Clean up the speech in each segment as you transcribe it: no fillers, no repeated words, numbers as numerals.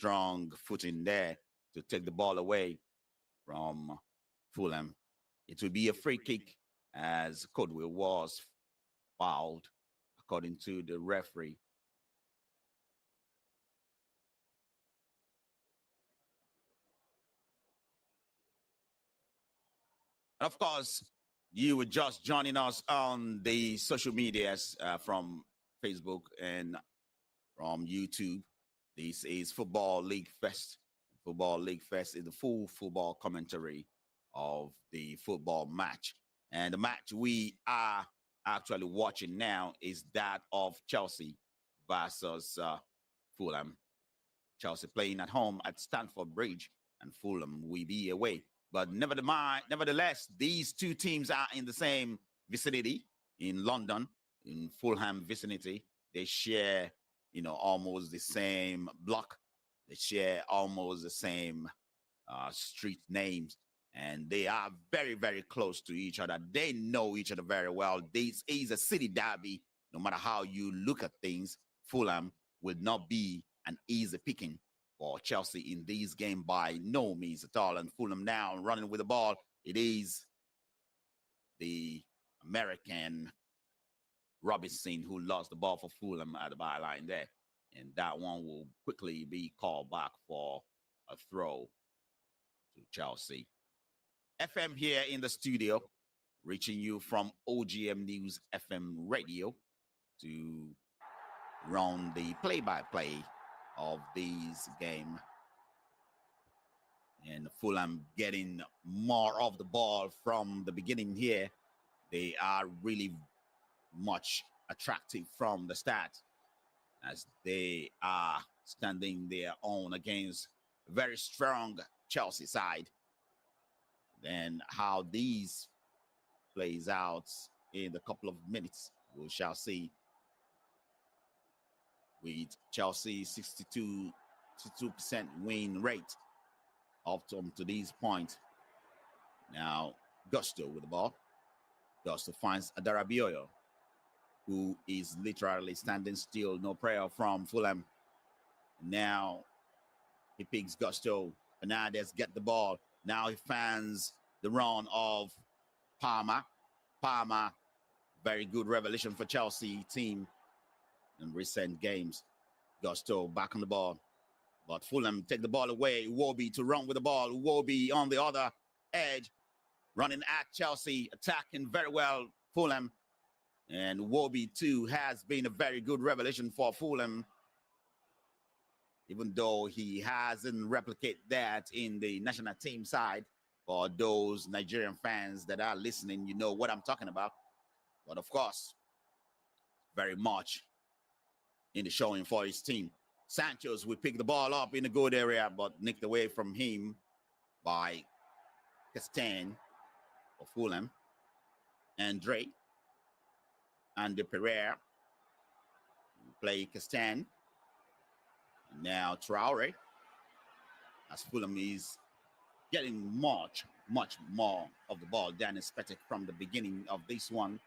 strong footing there to take the ball away from Fulham. It will be a free kick as Codwell was fouled, according to the referee. And of course, you were just joining us on the social medias from Facebook and from YouTube. This is Football League Fest. Football League Fest is the full football commentary of the football match. And the match we are actually watching now is that of Chelsea versus Fulham. Chelsea playing at home at Stamford Bridge, and Fulham will be away. But nevertheless, these two teams are in the same vicinity in London, in Fulham vicinity. They share, almost the same block. They share almost the same street names, and they are very, very close to each other. They know each other very well. This is a city derby. No matter how you look at things, Fulham will not be an easy picking for Chelsea in this game by no means at all. And Fulham now running with the ball. It is the American Robinson who lost the ball for Fulham at the byline there. And that one will quickly be called back for a throw to Chelsea. FM here in the studio, reaching you from OGM News FM radio to run the play-by-play of this game. And Fulham getting more of the ball from the beginning here. They are really much attractive from the start as they are standing their own against a very strong Chelsea side. Then how these plays out in a couple of minutes, we shall see. With Chelsea 62% win rate up to this point. Now, Gusto with the ball. Gusto finds Adarabioyo, who is literally standing still, no prayer from Fulham. Now, he picks Gusto. Fernandez get the ball. Now he finds the run of Palmer. Palmer, very good revelation for Chelsea team in recent games. Gusto back on the ball. But Fulham take the ball away. Iwobi to run with the ball. Iwobi on the other edge. Running at Chelsea. Attacking very well Fulham. And Iwobi too has been a very good revelation for Fulham. Even though he hasn't replicated that in the national team side. For those Nigerian fans that are listening, you know what I'm talking about. But of course, very much in the showing for his team. Sanchez will pick the ball up in the good area, but nicked away from him by Castan for Fulham. Andre Pereira play Castan. Now Traore, as Fulham is getting much more of the ball than expected from the beginning of this one.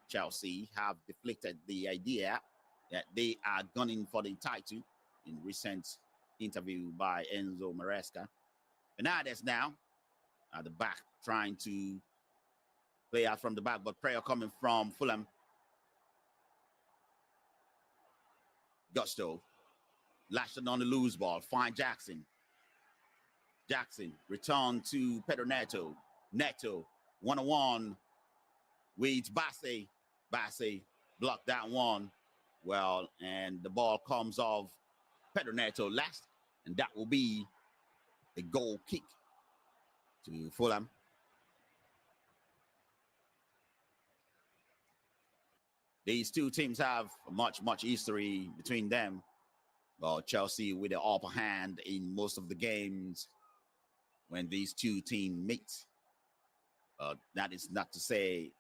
Chelsea have deflected the idea that they are gunning for the title in recent interview by Enzo Maresca. Fernandez now at the back trying to play out from the back, but prayer coming from Fulham. Gusto lashed on the loose ball. Find Jackson. Jackson return to Pedro Neto. Neto one-on-one with Bassey. Bassey blocked that one well, and the ball comes off Pedro Neto last, and that will be a goal kick to Fulham. These two teams have much history between them. Well, Chelsea with the upper hand in most of the games when these two teams meet. That is not to say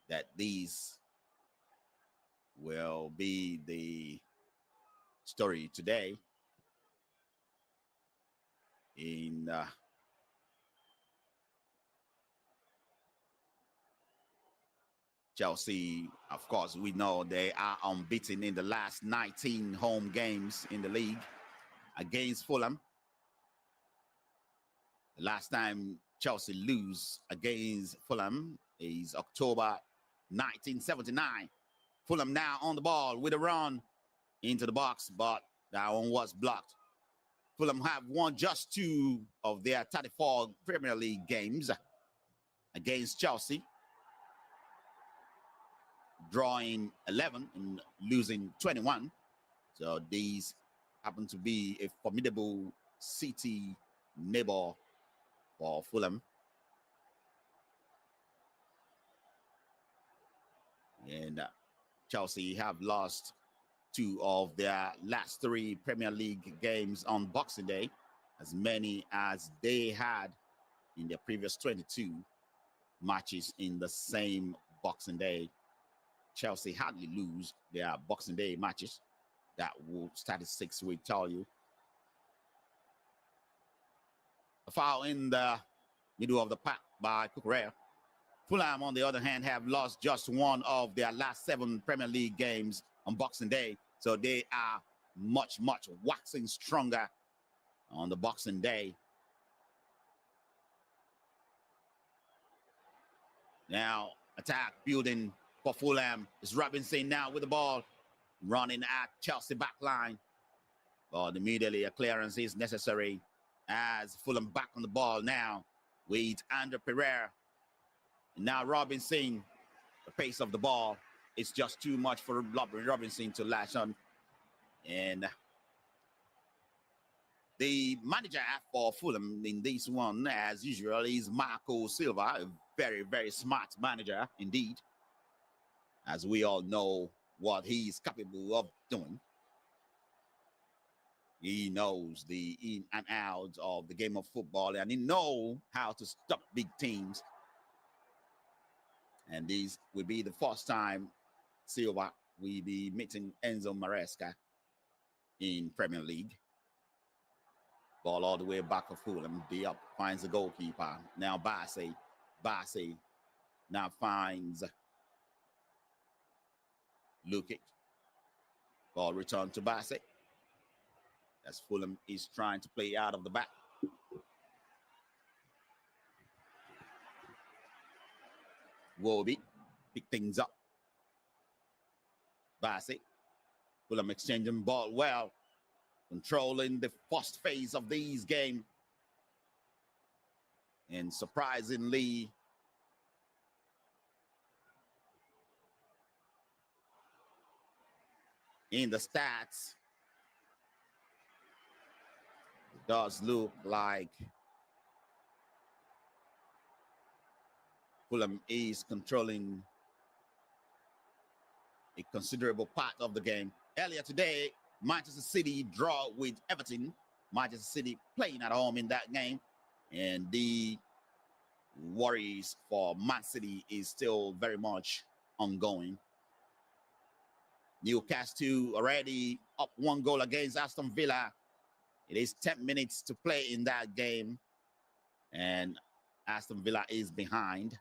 that these will be the story today. In Chelsea, of course, we know they are unbeaten in the last 19 home games in the league against Fulham. The last time Chelsea lose against Fulham is October 1979. Fulham now on the ball with a run into the box, but that one was blocked. Fulham have won just 2 of their 34 Premier League games against Chelsea, drawing 11 and losing 21. So these happen to be a formidable city neighbor for Fulham. And Chelsea have lost 2 of their last 3 Premier League games on Boxing Day, as many as they had in their previous 22 matches in the same Boxing Day. Chelsea hardly lose their Boxing Day matches. That will statistics will tell you. A foul in the middle of the pack by Cucurella. Fulham, on the other hand, have lost just 1 of their last 7 Premier League games on Boxing Day. So they are much waxing stronger on the Boxing Day. Now, attack building for Fulham. It's Robinson now with the ball, running at Chelsea back line. But immediately a clearance is necessary as Fulham back on the ball now with Andre Pereira. Now Robinson, the pace of the ball is just too much for Robinson to latch on. And the manager for Fulham in this one, as usual, is Marco Silva, a very smart manager indeed, as we all know what he's capable of doing. He knows the in and out of the game of football, and he knows how to stop big teams. And this will be the first time Silva will be meeting Enzo Maresca in Premier League. Ball all the way back for Fulham. D up finds the goalkeeper. Now Bassey now finds Lukic. Ball returned to Bassey. As Fulham is trying to play out of the back. Wobie pick things up. Bassey. Fulham exchanging ball well. Controlling the first phase of these game. And surprisingly, in the stats, it does look like Fulham is controlling a considerable part of the game. Earlier today, Manchester City draw with Everton. Manchester City playing at home in that game. And the worries for Man City is still very much ongoing. Newcastle already up 1 goal against Aston Villa. It is 10 minutes to play in that game. And Aston Villa is behind.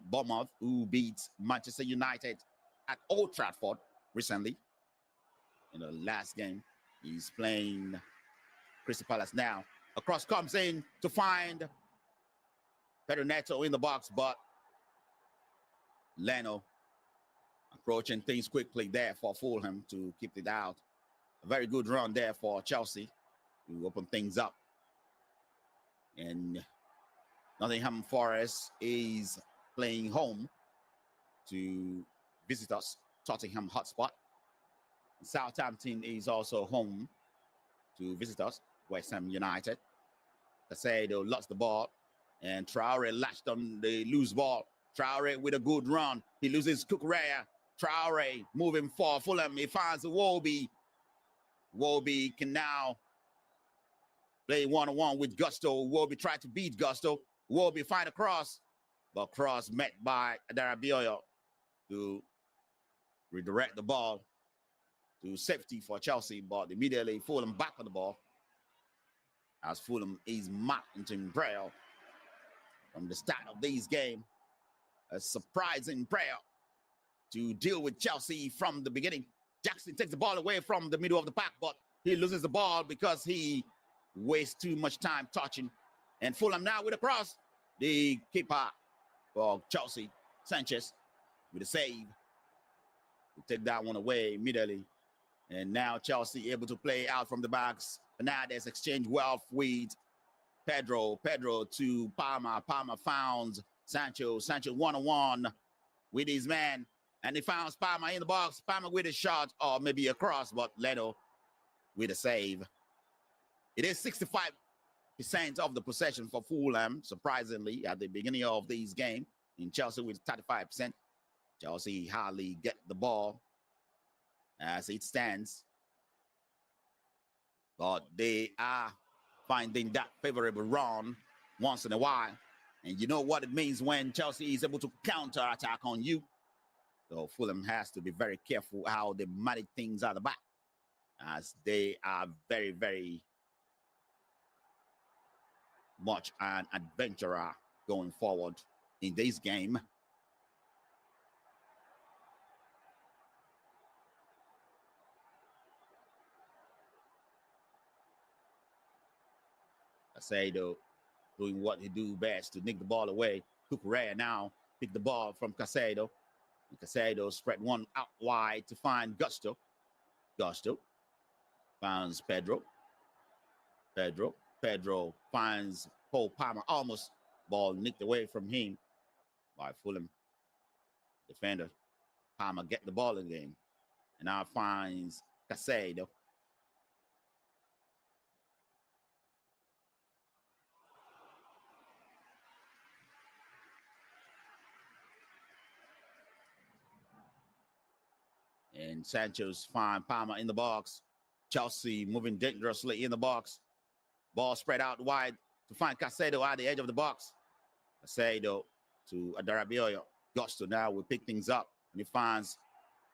Bournemouth, who beat Manchester United at Old Trafford recently in the last game, is playing Crystal Palace now. A cross comes in to find Pedro Neto in the box, but Leno approaching things quickly there for Fulham to keep it out. A very good run there for Chelsea to open things up. And Nottingham Forest is playing home to visitors, Tottenham Hotspur. Southampton is also home to visitors, West Ham United. Casado lost the ball, and Traore latched on the loose ball. Traore with a good run. He loses Cucurella. Traore moving for Fulham. He finds Wobie. Wobie can now play one-on-one with Gusto. Wobie tried to beat Gusto. Wobie find a cross, but cross met by Adarabioyo to redirect the ball to safety for Chelsea, but immediately Fulham back on the ball as Fulham is mounting Braille from the start of this game. a surprising prayer to deal with Chelsea from the beginning. Jackson takes the ball away from the middle of the pack, but he loses the ball because he wastes too much time touching. And Fulham now with a cross. The keeper for Chelsea, Sanchez, with a save. We take that one away immediately. And now Chelsea able to play out from the backs. Fernandez exchange well with Pedro. Pedro to Palmer. Palmer found Sancho. Sancho one-on-one with his man. And he found Palmer in the box. Palmer with a shot or maybe a cross, but Leno with a save. It is 65% of the possession for Fulham, surprisingly, at the beginning of this game. In Chelsea with 35%. Chelsea hardly get the ball as it stands. But they are finding that favorable run once in a while. And you know what it means when Chelsea is able to counter-attack on you. So Fulham has to be very careful how they manage things at the back, as they are very, very much an adventurer going forward in this game. Casado doing what he do best to nick the ball away. Cucurella now pick the ball from Casado. And Casado spread one out wide to find Gusto. Gusto finds Pedro. Pedro finds Paul Palmer. Almost ball nicked away from him by Fulham defender. Palmer get the ball again. And now finds Casado. And Sancho's find Palmer in the box. Chelsea moving dangerously in the box. Ball spread out wide to find Casado at the edge of the box. Casado to Adarabioyo. Gusto now will pick things up. And he finds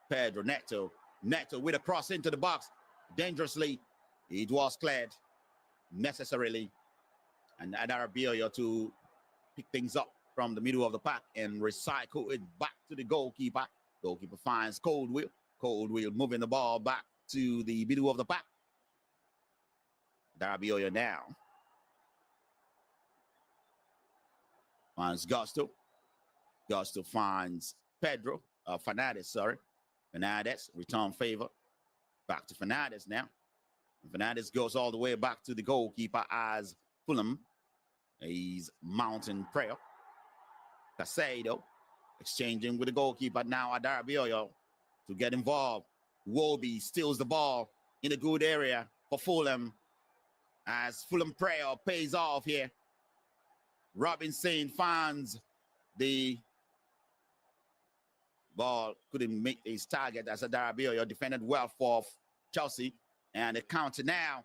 Pedro Neto. Neto with a cross into the box. Dangerously. It was cleared necessarily. And Adarabioyo to pick things up from the middle of the pack and recycle it back to the goalkeeper. Goalkeeper finds Coldwell. Coldwell moving the ball back to the middle of the pack. Darabioyo now finds Gusto. Gusto finds Pedro. Fernandez, sorry. Fernandez, return favor. Back to Fernandez now. And Fernandez goes all the way back to the goalkeeper as Fulham. He's mounting prayer. Casado exchanging with the goalkeeper now. Adarabioyo to get involved. Wobie steals the ball in a good area for Fulham as Fulham prayer pays off here. Robinson finds the ball, couldn't make his target as Adarabioyo defended well for Chelsea. And the counter now,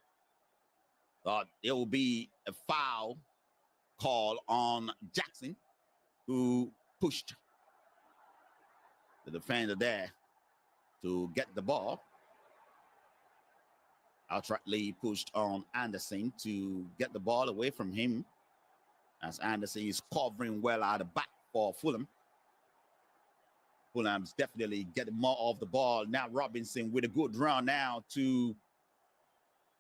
but it will be a foul call on Jackson, who pushed the defender there to get the ball. Outrightly pushed on Anderson to get the ball away from him, as Anderson is covering well out the back for Fulham. Fulham's definitely getting more of the ball. Now Robinson with a good run now to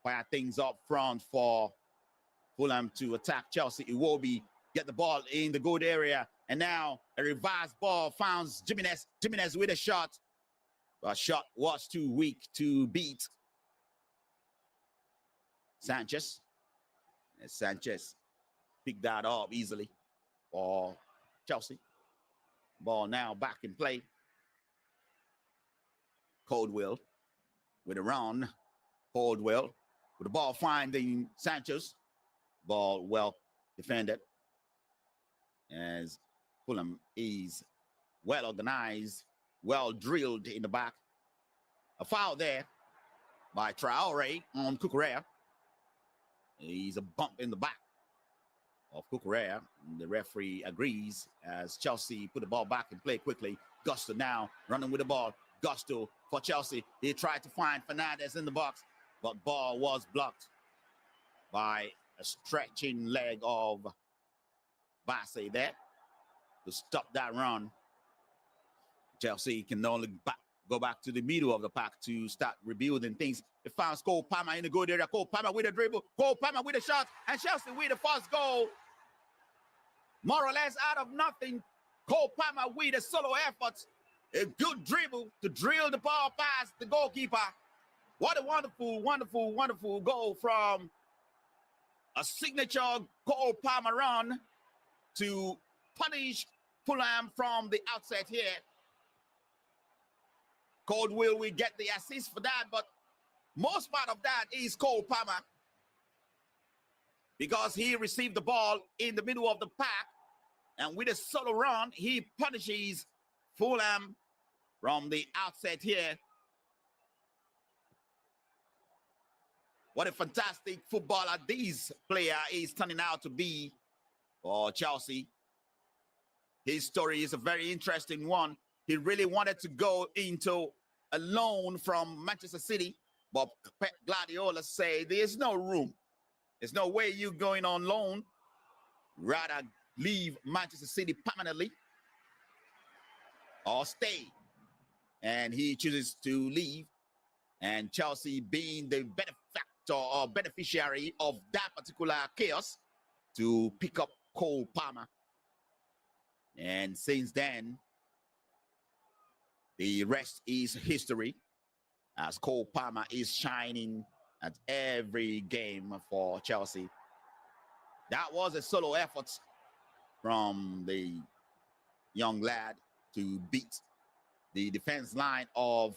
fire things up front for Fulham to attack Chelsea. Iwobi get the ball in the good area. And now a reverse ball finds Jimenez. Jimenez with a shot. But shot was too weak to beat Sanchez. And Sanchez picked that up easily for Chelsea. Ball now back in play. Coldwell with a run. Coldwell with the ball finding Sanchez. Ball well defended as Fulham is well organized, well drilled in the back. A foul there by Traore on Cucurella. He's a bump in the back of Cucurella. The referee agrees as Chelsea put the ball back in play quickly. Gusto now running with the ball. Gusto for Chelsea. He tried to find Fernandez in the box, but ball was blocked by a stretching leg of Basse there. to stop that run. Chelsea can only go back to the middle of the pack to start rebuilding things. They found Cole Palmer in the good area. Cole Palmer with a dribble. Cole Palmer with a shot. And Chelsea with the first goal. More or less out of nothing. Cole Palmer with a solo effort. A good dribble to drill the ball past the goalkeeper. What a wonderful, wonderful, wonderful goal from a signature Cole Palmer run to punish Fulham from the outset here. Caldwell will get the assist for that, but most part of that is Cole Palmer because he received the ball in the middle of the pack, and with a solo run, he punishes Fulham from the outset here. What a fantastic footballer this player is turning out to be for Chelsea. His story is a very interesting one. He really wanted to go into a loan from Manchester City, but Pep Guardiola said there's no room. There's no way you're going on loan. Rather leave Manchester City permanently or stay. And he chooses to leave. And Chelsea, being the benefactor or beneficiary of that particular chaos, to pick up Cole Palmer. And since then, the rest is history, as Cole Palmer is shining at every game for Chelsea. That was a solo effort from the young lad to beat the defense line of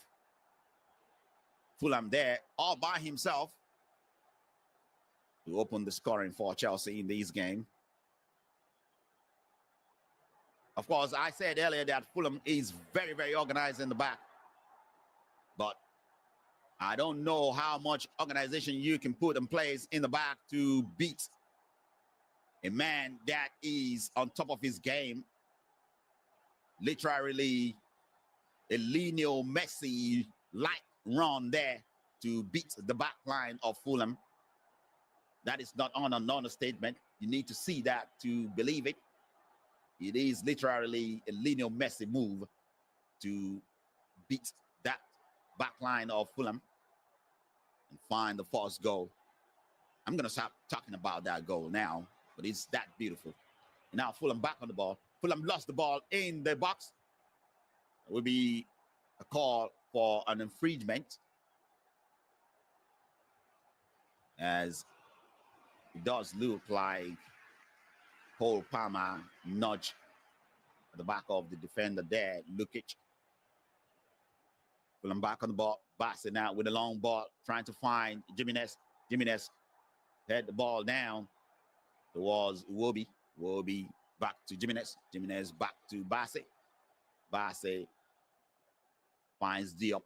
Fulham there all by himself to open the scoring for Chelsea in this game. Of course, I said earlier that Fulham is very, very organized in the back. But I don't know how much organization you can put in place in the back to beat a man that is on top of his game. Literally a Lionel Messi-like run there to beat the back line of Fulham. That is not an understatement. You need to see that to believe it. It is literally a Lionel Messi move to beat that back line of Fulham and find the first goal. I'm going to stop talking about that goal now, but it's that beautiful. And now Fulham back on the ball. Fulham lost the ball in the box. It will be a call for an infringement, as it does look like Cole Palmer nudge at the back of the defender there, Lukic. Fulham back on the ball, boxing out with a long ball, trying to find Jimenez. Jimenez had the ball down towards Iwobi. Iwobi back to Jimenez. Jimenez back to Bassey. Bassey finds Diop.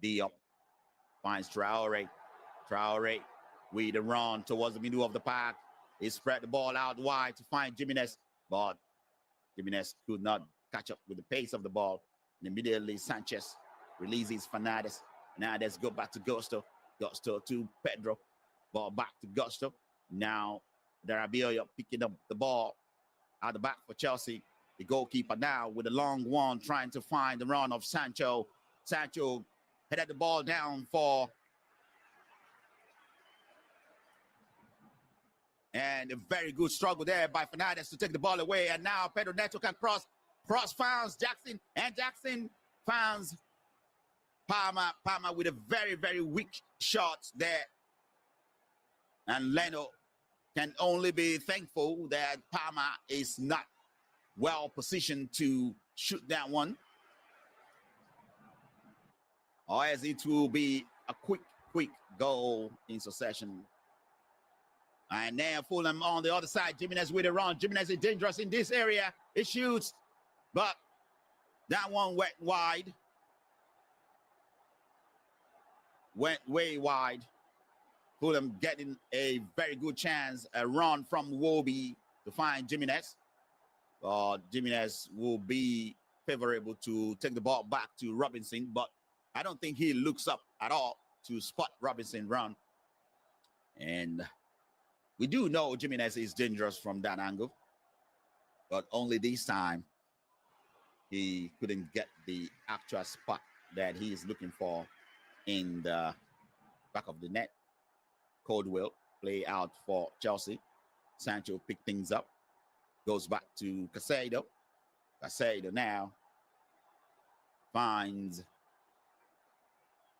Diop finds Traore. Traore with a run towards the middle of the park. He spread the ball out wide to find Jimenez, but Jimenez could not catch up with the pace of the ball. And immediately Sanchez releases Fernandes. Fernandes go back to Gusto. Gusto to Pedro. Ball back to Gusto. Now Darabioyo picking up the ball out the back for Chelsea. The goalkeeper now with a long one trying to find the run of Sancho. Sancho headed the ball down for... And a very good struggle there by Fernandes to take the ball away. And now Pedro Neto can cross. Cross finds Jackson. And Jackson finds Palmer. Palmer with a very, very weak shot there. And Leno can only be thankful that Palmer is not well positioned to shoot that one. Or as it will be a quick goal in succession. And now Fulham on the other side. Jimenez with a run. Jimenez is dangerous in this area. It shoots, but that one went wide. Went way wide. Fulham getting a very good chance. A run from Iwobi to find Jimenez. Jimenez will be favorable to take the ball back to Robinson, but I don't think he looks up at all to spot Robinson run. And we do know Jimenez is dangerous from that angle. but only this time he couldn't get the actual spot that he is looking for in the back of the net. Caldwell play out for Chelsea. Sancho picked things up, goes back to Casado. Casado now finds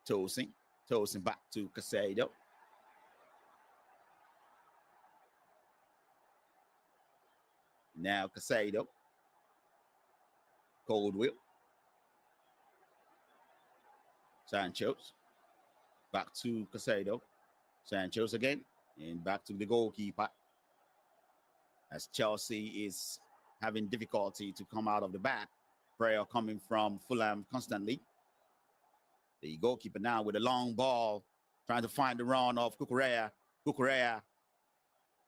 Tosin. Tosin back to Casado. Now Casado. Caldwell. Sancho's. Back to Casado. Sancho's again. And back to the goalkeeper. As Chelsea is having difficulty to come out of the back. Prayer coming from Fulham constantly. The goalkeeper now with a long ball, trying to find the run of Cucurella. Cucurella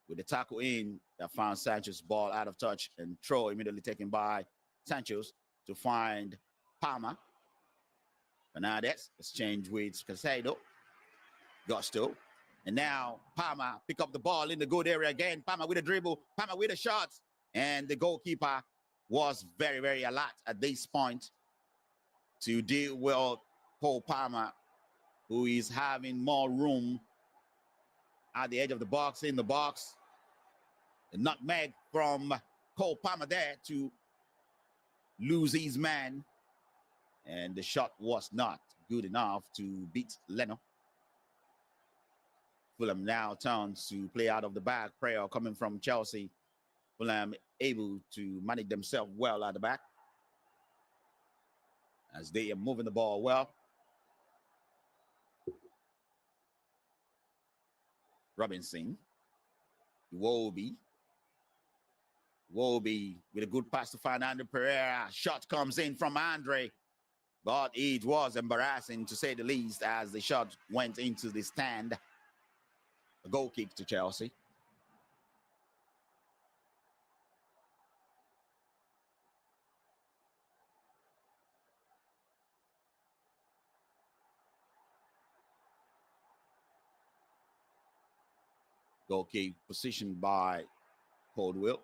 with the tackle in that found Sancho's ball out of touch, and throw immediately taken by Sancho's to find Palmer. Fernandez exchange with Casado. Gusto. And now Palmer pick up the ball in the good area again. Palmer with a dribble. Palmer with a shot. And the goalkeeper was very, very alert at this point to deal with Cole Palmer, who is having more room at the edge of the box, in the box. The nutmeg from Cole Palmer there to lose his man. And the shot was not good enough to beat Leno. Fulham now turns to play out of the back. Prayer coming from Chelsea. Fulham able to manage themselves well at the back as they are moving the ball well. Robinson. Iwobi with a good pass to Fernando Pereira. Shot comes in from Andre, but it was embarrassing to say the least as the shot went into the stand. A goal kick to Chelsea. Goal kick positioned by Caldwell.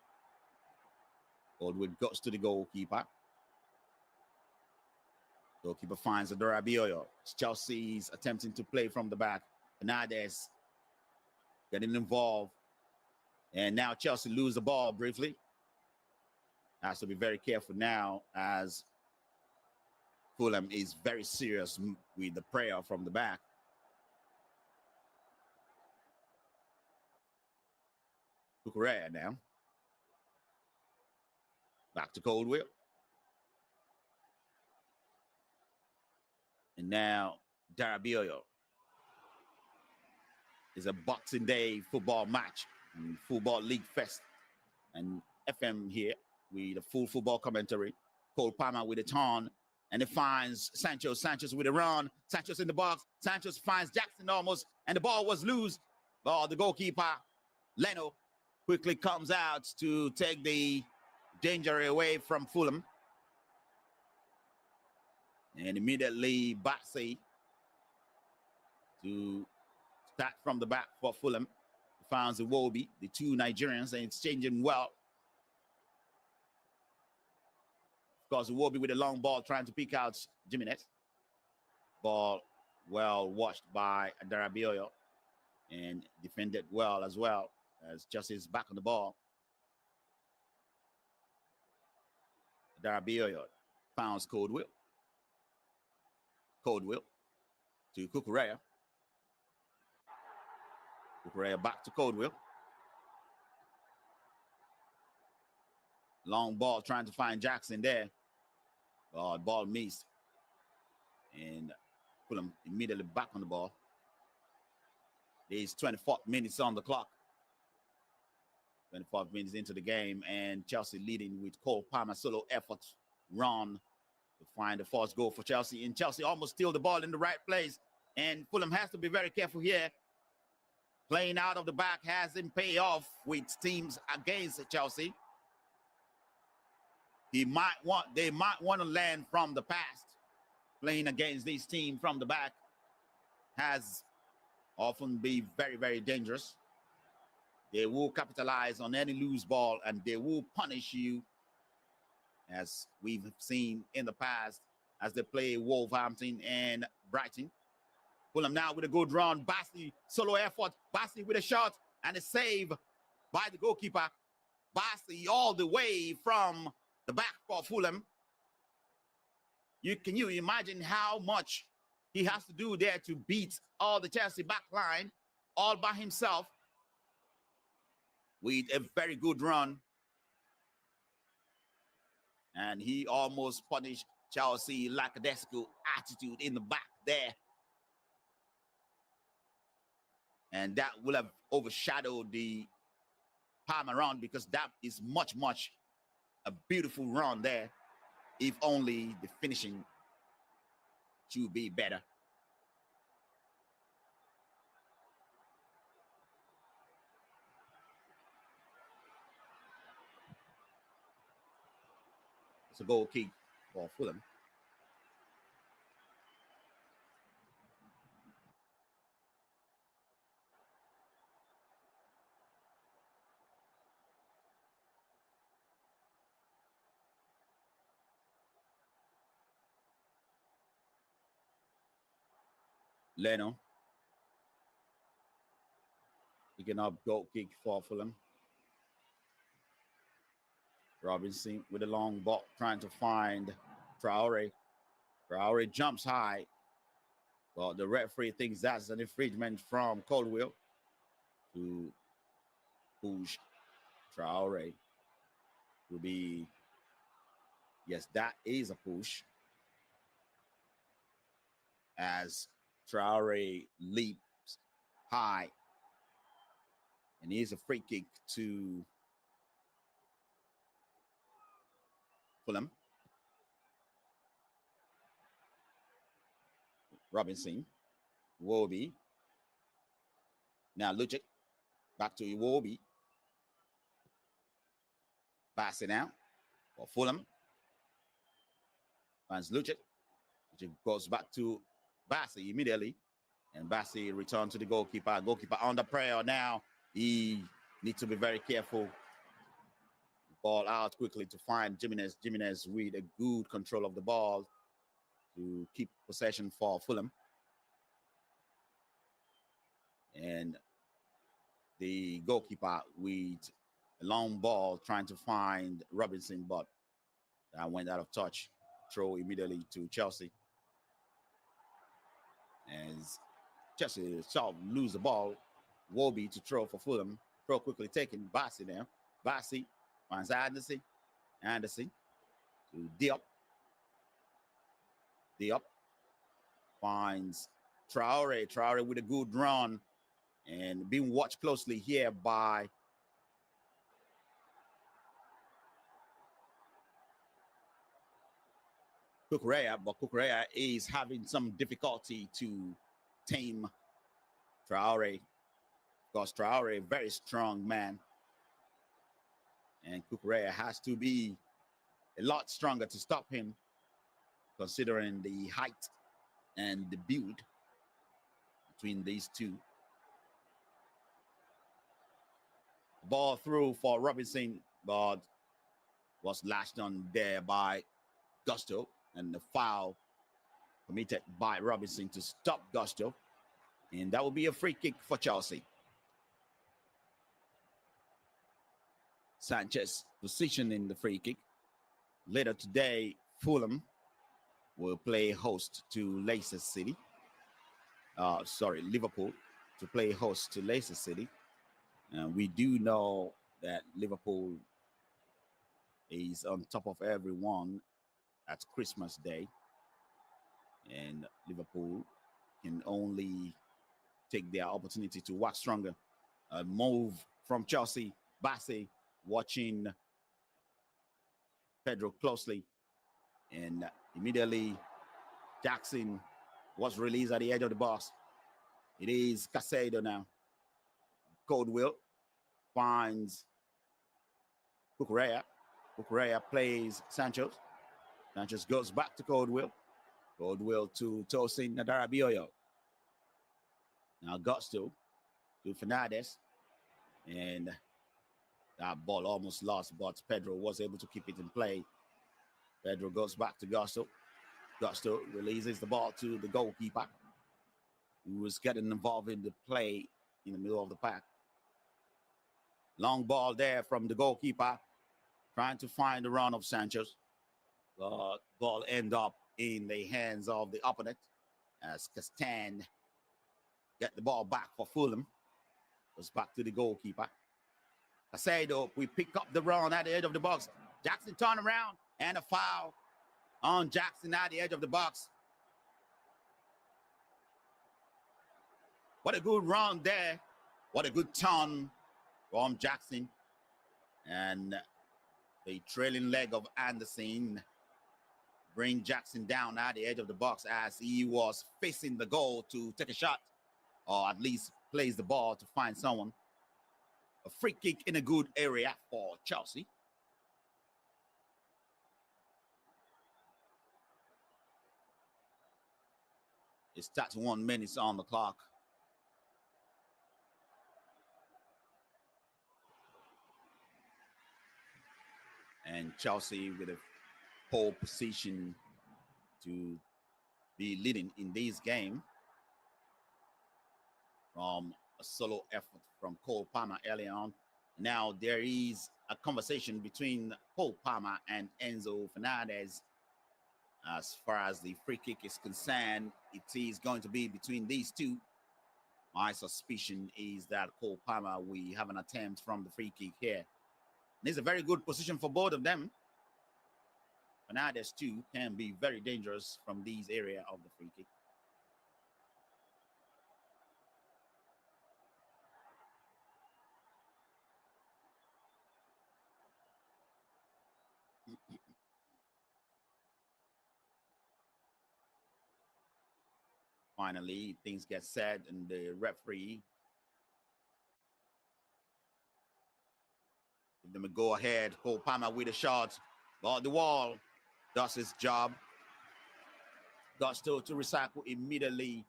Caldwell goes to the goalkeeper. Goalkeeper finds Adorabiolo. Chelsea's attempting to play from the back. Fernandez getting involved. And now Chelsea lose the ball briefly. Has to be very careful now as Fulham is very serious with the prayer from the back. Cucurella now. Back to Caldwell. And now Darabioyo. It's a Boxing Day football match, Football League Fest, and FM here with a full football commentary. Cole Palmer with a turn, and it finds Sancho. Sancho's with a run. Sancho's in the box. Sancho's finds Jackson almost, and the ball was loose. But the goalkeeper, Leno, quickly comes out to take the danger away from Fulham. And immediately Batsy to start from the back for Fulham. Finds Iwobi, the two Nigerians, and it's changing well. Of course, Iwobi with a long ball trying to pick out Jimenez. Ball well watched by Darabioyo and defended well as well as Chelsea is back on the ball. Darabioyo finds Caldwell. Caldwell to Cucurella. Cucurella back to Caldwell. Long ball trying to find Jackson there. Ball missed. And Fulham immediately back on the ball. There's 24 minutes on the clock. 25 minutes into the game, and Chelsea leading with Cole Palmer solo effort run to find the first goal for Chelsea. And Chelsea almost steal the ball in the right place. And Fulham has to be very careful here. Playing out of the back hasn't paid off with teams against Chelsea. They might want to learn from the past. Playing against this team from the back has often been very, very dangerous. They will capitalize on any loose ball and they will punish you, as we've seen in the past as they play Wolverhampton and Brighton. Fulham now with a good run. Bassey, solo effort. Bassey with a shot and a save by the goalkeeper. Bassey all the way from the back for Fulham. Can you imagine how much he has to do there to beat all the Chelsea back line all by himself with a very good run? And he almost punished Chelsea lackadaisical attitude in the back there. And that will have overshadowed the Palmer run, because that is much a beautiful run there, if only the finishing should be better. It's a goal kick for Fulham. Leno picking up goal kick for Fulham. Robinson with a long ball trying to find Traore. Traore jumps high. Well, the referee thinks that's an infringement from Caldwell to push Traore. Will be, yes, that is a push, as Traore leaps high, and here's a free kick to Fulham. Robinson, Iwobi. Now Lucic, back to Iwobi. Passing out for Fulham. Finds Lucic. Lucic goes back to Bassey immediately. And Bassey returns to the goalkeeper. Goalkeeper under prayer now. He needs to be very careful. Ball out quickly to find Jimenez. Jimenez with a good control of the ball to keep possession for Fulham. And the goalkeeper with a long ball trying to find Robinson, but that went out of touch. Throw immediately to Chelsea. As Chelsea lose the ball, Iwobi to throw for Fulham. Throw quickly taken. Bassey now. Bassey finds Anderson. Anderson to Diop. Diop finds Traore. Traore with a good run and being watched closely here by Cucurella, but Cucurella is having some difficulty to tame Traore, because Traore, a very strong man, and Cucurella has to be a lot stronger to stop him, considering the height and the build between these two. Ball through for Robinson, but was lashed on there by Gusto, and the foul committed by Robinson to stop Gusto, and that will be a free kick for Chelsea. Sanchez positioning the free kick. Later today, Fulham will play host to Leicester City. Liverpool to play host to Leicester City. We do know that Liverpool is on top of everyone at Christmas Day, and Liverpool can only take their opportunity to work stronger. Move from Chelsea. Bassey watching Pedro closely, and immediately Jackson was released at the edge of the box. It is Casado now. Caldwell finds Cucurella. Cucurella plays Sanchez. Sanchez goes back to Caldwell. Caldwell to Tosin Nadarabioyo. Now Gusto to Fernandez. And that ball almost lost, but Pedro was able to keep it in play. Pedro goes back to Gusto. Gusto releases the ball to the goalkeeper, who was getting involved in the play in the middle of the pack. Long ball there from the goalkeeper, trying to find the run of Sanchez. The ball end up in the hands of the opponent as Castan get the ball back for Fulham. Goes back to the goalkeeper. Casado, we pick up the run at the edge of the box. Jackson turn around and a foul on Jackson at the edge of the box. What a good run there. What a good turn from Jackson. And the trailing leg of Anderson bring Jackson down at the edge of the box as he was facing the goal to take a shot, or at least plays the ball to find someone. A free kick in a good area for Chelsea. It starts 1 minute on the clock. And Chelsea with a pole position to be leading in this game from a solo effort from Cole Palmer early on. Now there is a conversation between Cole Palmer and Enzo Fernandez. As far as the free kick is concerned, it is going to be between these two. My suspicion is that Cole Palmer will have an attempt from the free kick here. And it's a very good position for both of them. Fernandez too can be very dangerous from this area of the free kick. Finally, things get said, and the referee give them a go ahead. Cole Palmer with a shot. Ball the wall. Does his job. Got still to recycle immediately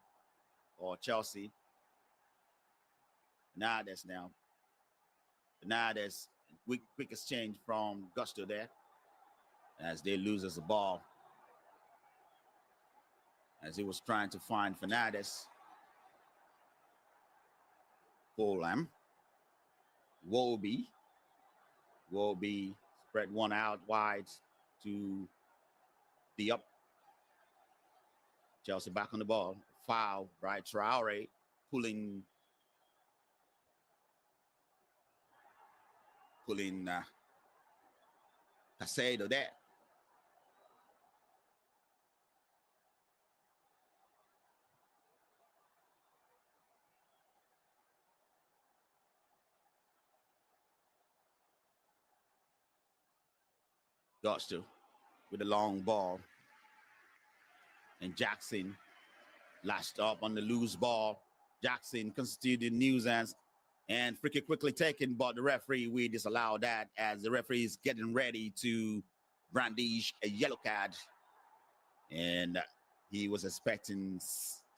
for Chelsea. Fernandez now. Fernandez, quick exchange from Gusto there as they loses the ball. As he was trying to find Fernandez. Fulham. Wolby spread one out wide to the up. Chelsea back on the ball. Foul, right? Traore pulling Casado there. Gusto with a long ball. And Jackson lashed up on the loose ball. Jackson constituted nuisance. And free kick quickly taken, but the referee will disallow that as the referee is getting ready to brandish a yellow card. And he was expecting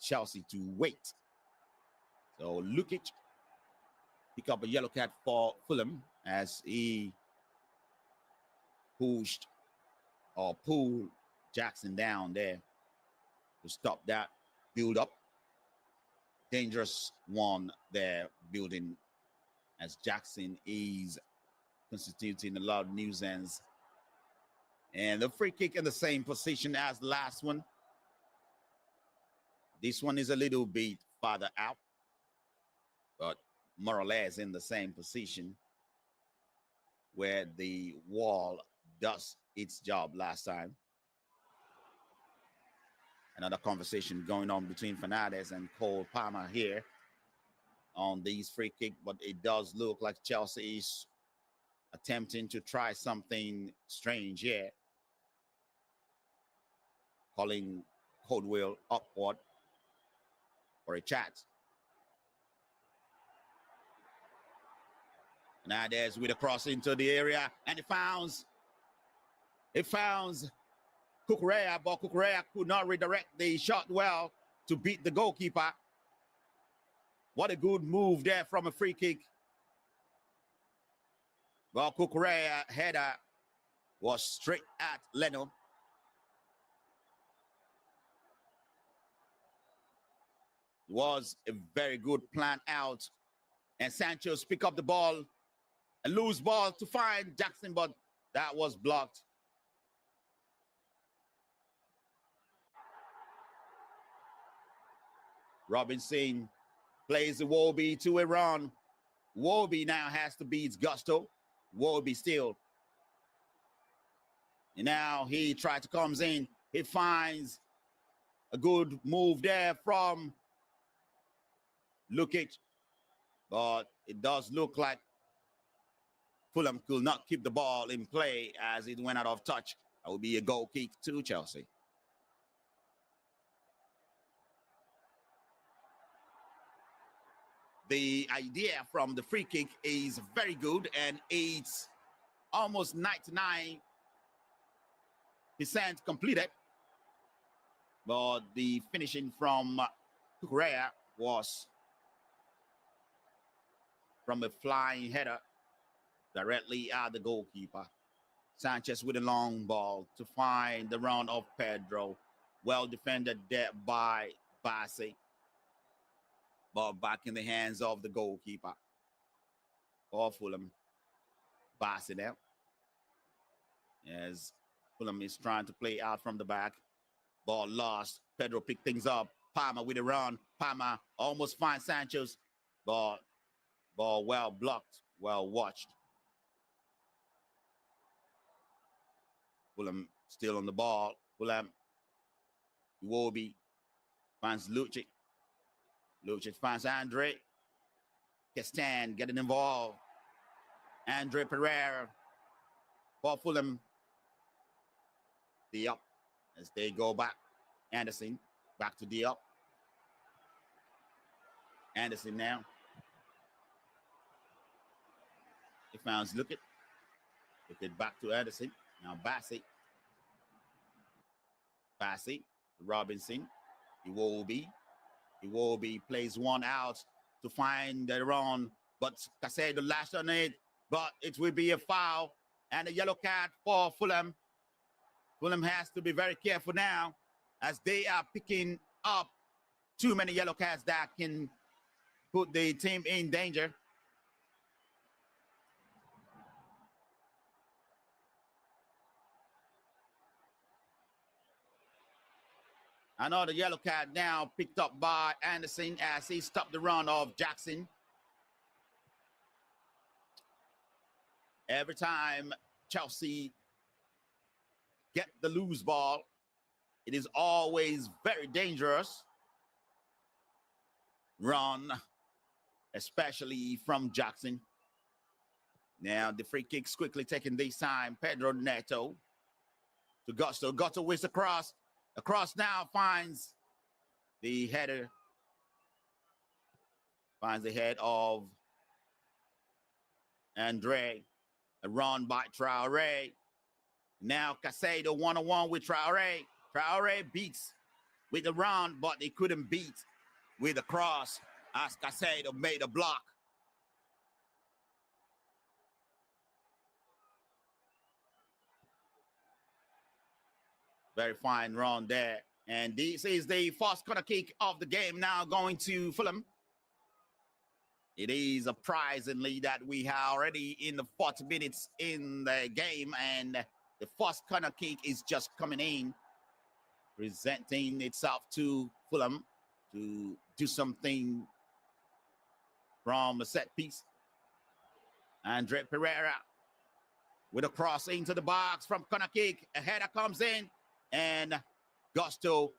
Chelsea to wait. So Lukic pick up a yellow card for Fulham as he pushed or pulled Jackson down there to stop that build up. Dangerous one there building as Jackson is constituting a lot of nuisance. And the free kick in the same position as the last one. This one is a little bit farther out, but more or less in the same position where the wall does its job last time. Another conversation going on between Fernandez and Cole Palmer here on these free kick, but it does look like Chelsea is attempting to try something strange here. Calling Codwell upward for a chat. Fernandez with a cross into the area, and it founds Cucurella, but Cucurella could not redirect the shot well to beat the goalkeeper. What a good move there from a free kick. Well, Kukurea header was straight at Leno. It was a very good plan out. And Sanchez pick up the ball, a loose ball to find Jackson, but that was blocked. Robinson plays the Wolby to Iran. Wolby now has to beat Gusto. Wolby still. And now he tries to comes in. He finds a good move there from Lukic. But it does look like Fulham could not keep the ball in play as it went out of touch. That would be a goal kick to Chelsea. The idea from the free kick is very good, and it's almost 99% completed. But the finishing from Kukurea was from a flying header directly at the goalkeeper. Sanchez with a long ball to find the run of Pedro. Well defended there by Bassi. Ball back in the hands of the goalkeeper for Fulham. Bassi now. As Fulham is trying to play out from the back. Ball lost. Pedro picked things up. Palmer with a run. Palmer almost finds Sanchez. Ball well blocked, well watched. Fulham still on the ball. Fulham. Iwobi finds Lucic. Lucic finds Andre. Castan getting involved. Andre Pereira for Fulham. Diop as they go back. Anderson back to Diop. Anderson now. He finds Lukic. Lukic back to Anderson. Now Bassi. Bassi. Robinson. Iwobi. Iwobi plays one out to find the run, but Casado lashed on it, but it will be a foul and a yellow card for Fulham. Fulham has to be very careful now as they are picking up too many yellow cards that can put the team in danger. Another yellow card now picked up by Anderson as he stopped the run of Jackson. Every time Chelsea get the loose ball, it is always very dangerous. Run, especially from Jackson. Now the free kick's quickly taken this time. Pedro Neto to Gusto. Gusto with the cross. The cross now finds the header. Finds the head of Andre. A run by Traore. Now Casado one-on-one with Traore. Traore beats with the run, but he couldn't beat with the cross as Casado made a block. Very fine run there. And this is the first corner kick of the game now going to Fulham. It is surprisingly that we are already in the 40 minutes in the game and the first corner kick is just coming in, presenting itself to Fulham to do something from a set piece. Andre Pereira with a cross into the box from corner kick. A header comes in. And Gusto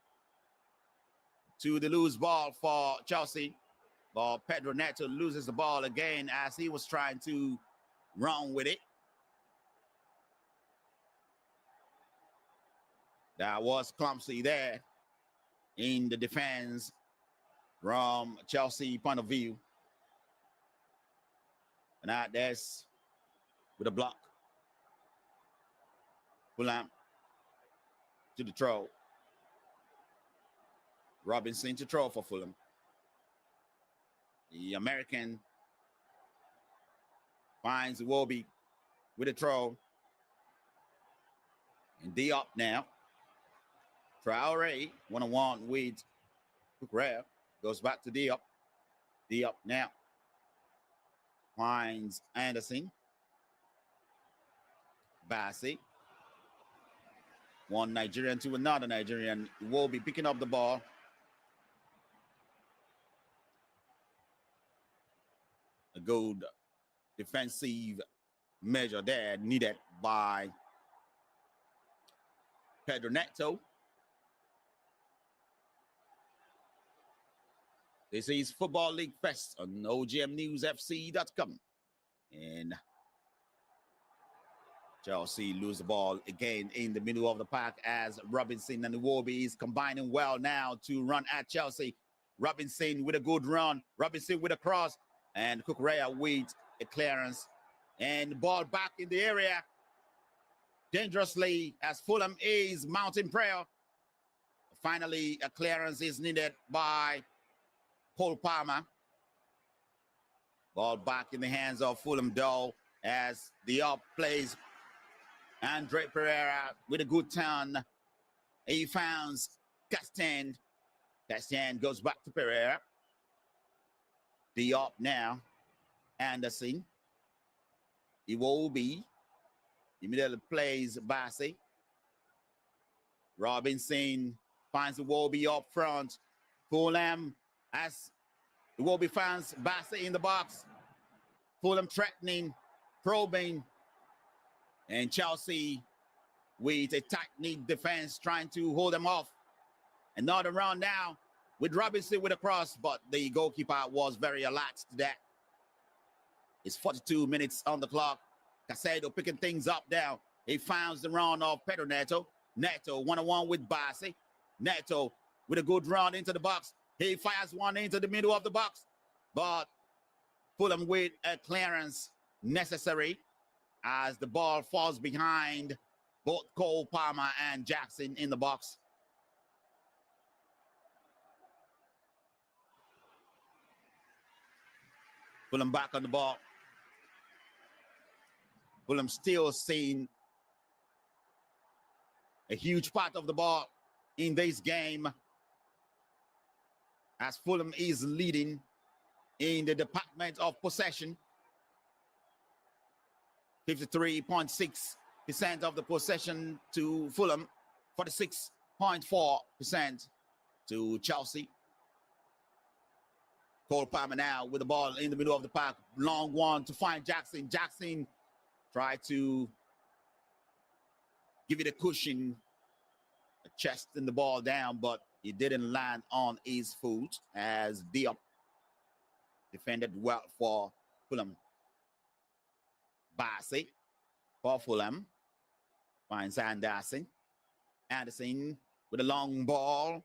to the loose ball for Chelsea. But Pedro Neto loses the ball again as he was trying to run with it. That was clumsy there in the defense from Chelsea point of view. And now there's with a block. Fulham to the throw. Robinson to throw for Fulham. The American finds Iwobi. with a throw. And D up now. Traore, one-on-one with Cucurella. Goes back to D up. D up now. Finds Anderson. Bassi. One Nigerian to another Nigerian. Will be picking up the ball. A good defensive measure there needed by Pedro Neto. This is Football League Fest on OGMNewsFC.com. And Chelsea lose the ball again in the middle of the park as Robinson and Iwobi is combining well now to run at Chelsea. Robinson with a good run. Robinson with a cross. And Cucurella with a clearance. And ball back in the area. Dangerously as Fulham is mounting prayer. Finally, a clearance is needed by Cole Palmer. Ball back in the hands of Fulham though as the up plays Andre Pereira with a good turn. He finds Castan. Castan goes back to Pereira. The up now. Anderson. Iwobi. Immediately plays Bassi. Robinson finds Iwobi up front. Fulham as Iwobi finds Bassi in the box. Fulham threatening, probing. And Chelsea with a tight-knit defense trying to hold them off. Another round now with Robinson with a cross, but the goalkeeper was very alert to that. It's 42 minutes on the clock. Casado picking things up now. He finds the run of Pedro Neto. Neto one-on-one with Bassi. Neto with a good run into the box. He fires one into the middle of the box. But Fulham with a clearance necessary as the ball falls behind both Cole Palmer and Jackson in the box. Fulham back on the ball. Fulham still seeing a huge part of the ball in this game as Fulham is leading in the department of possession. 53.6% of the possession to Fulham, 46.4% to Chelsea. Cole Palmer now with the ball in the middle of the park. Long one to find Jackson. Jackson tried to give it a cushion, a chest in the ball down, but it didn't land on his foot as Diop defended well for Fulham. Bassi for Fulham finds Anderson. Anderson with a long ball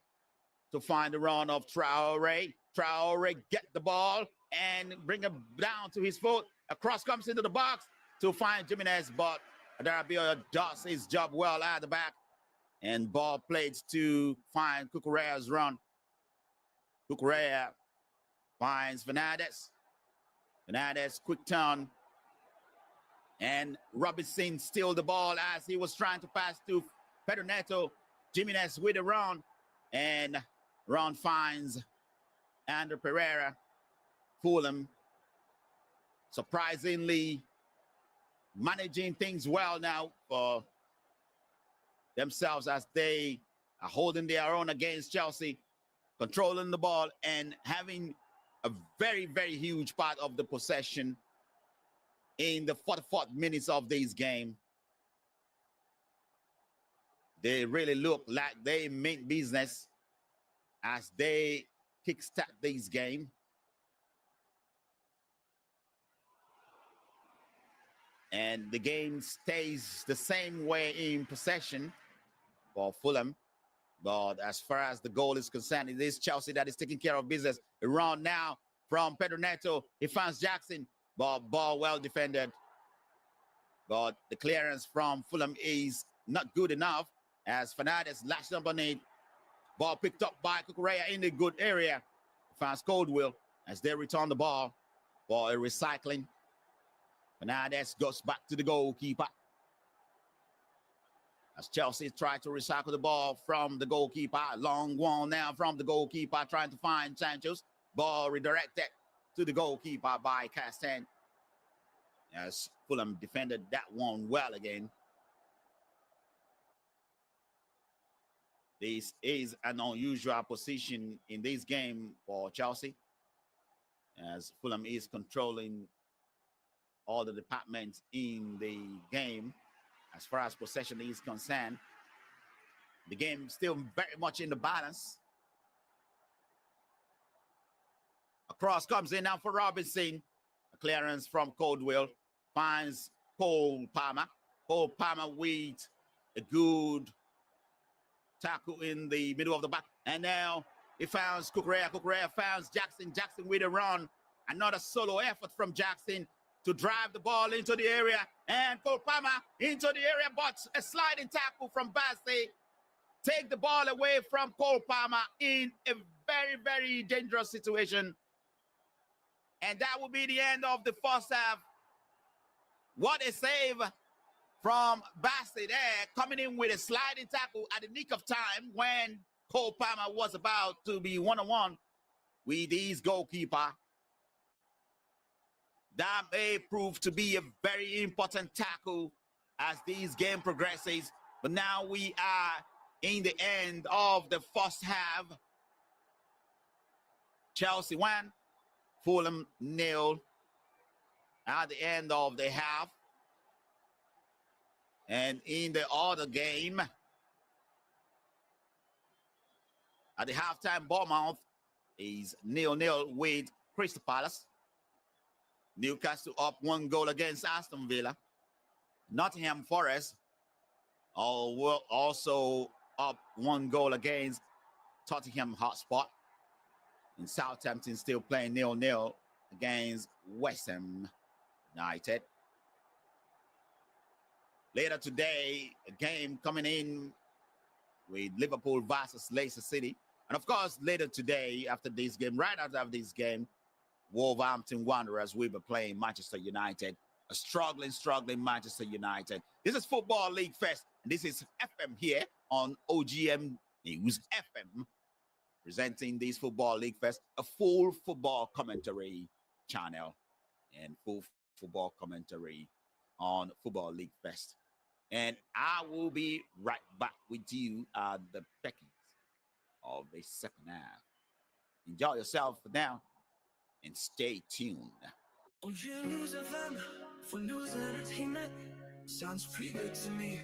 to find the run of Traore. Traore get the ball and bring him down to his foot. A cross comes into the box to find Jimenez, but Darabia does his job well at the back. And ball played to find Cucurella's run. Cucurella finds Fernandez. Fernandez, quick turn. And Robinson steals the ball as he was trying to pass to Pedro Neto. Jimenez with a run. And run finds Andre Pereira. Fulham surprisingly managing things well now for themselves as they are holding their own against Chelsea, controlling the ball and having a very, very huge part of the possession in the 44th minutes of this game. They really look like they mean business as they kickstart this game. And the game stays the same way in possession for Fulham. But as far as the goal is concerned, it is Chelsea that is taking care of business. A run now from Pedro Neto. He finds Jackson, but ball well defended. But the clearance from Fulham is not good enough as Fernandez lashed up on it. Ball picked up by Cucurella in the good area. Finds Coldwell as they return the ball for a recycling. Fernandez goes back to the goalkeeper. As Chelsea try to recycle the ball from the goalkeeper. Long one now from the goalkeeper trying to find Sanchez. Ball redirected to the goalkeeper by Castan. As Fulham defended that one well again. This is an unusual position in this game for Chelsea, as Fulham is controlling all the departments in the game. As far as possession is concerned, the game still very much in the balance. A cross comes in now for Robinson. A clearance from Caldwell finds Cole Palmer. Cole Palmer with a good tackle in the middle of the back. And now he finds Kukurea. Kukurea finds Jackson. Jackson with a run. Another solo effort from Jackson to drive the ball into the area. And Cole Palmer into the area, but a sliding tackle from Bassey. Take the ball away from Cole Palmer in a very, very dangerous situation. And that will be the end of the first half. What a save from Bassey there, coming in with a sliding tackle at the nick of time when Cole Palmer was about to be one-on-one with his goalkeeper. That may prove to be a very important tackle as this game progresses. But now we are in the end of the first half. Chelsea 1, Fulham 0 at the end of the half. And in the other game, at the halftime, Bournemouth is 0-0 with Crystal Palace. Newcastle up 1 goal against Aston Villa. Nottingham Forest also up 1 goal against Tottenham Hotspur. And Southampton still playing 0-0 against West Ham United. Later today, a game coming in with Liverpool versus Leicester City. And of course, later today, after this game, right after this game, Wolverhampton Wanderers will be playing Manchester United. A struggling Manchester United. This is Football League Fest. And this is FM here on OGM News FM, presenting this Football League Fest, a full football commentary channel and full football commentary on Football League Fest. And I will be right back with you at the beckons of the second half. Enjoy yourself for now and stay tuned. News FM for news and entertainment sounds pretty good to me.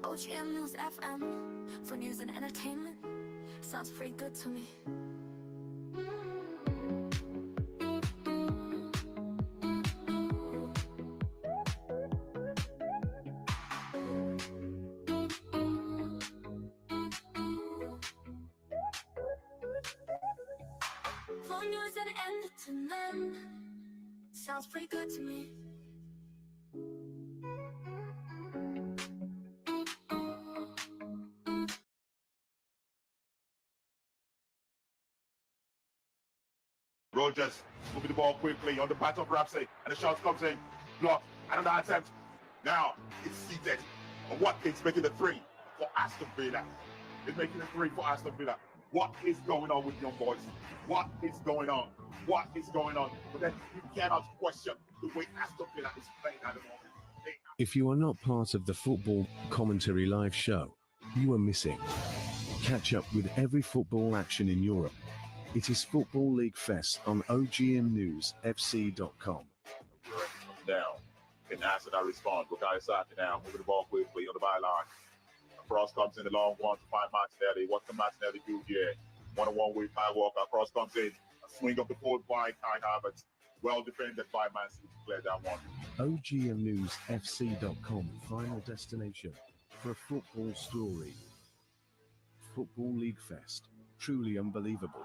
OGM News FM for news and entertainment sounds pretty good to me. For news and entertainment sounds pretty good to me. Rogers moving the ball quickly on the part of Ramsey, and the shot comes in, blocked, another attempt. Now it's seated. And Watkins making the 3 for Aston Villa. He's making the 3 for Aston Villa. What is going on with young boys? What is going on? What is going on? But then you cannot question the way Aston Villa is playing at the moment. If you are not part of the Football Commentary Live show, you are missing. Catch up with every football action in Europe. It is Football League Fest on OGMNewsFC.com. Down. Can Arsenal respond? Bukayo Saka now moving the ball quickly on the byline. Cross comes in the long one to find Martinelli. What can Martinelli do here? One-on-one with Kyle Walker. Cross comes in. A swing of the forward by Kai Havertz. Well defended by Man City to clear that one. OGMNewsFC.com, final destination for a football story. Football League Fest. Truly unbelievable.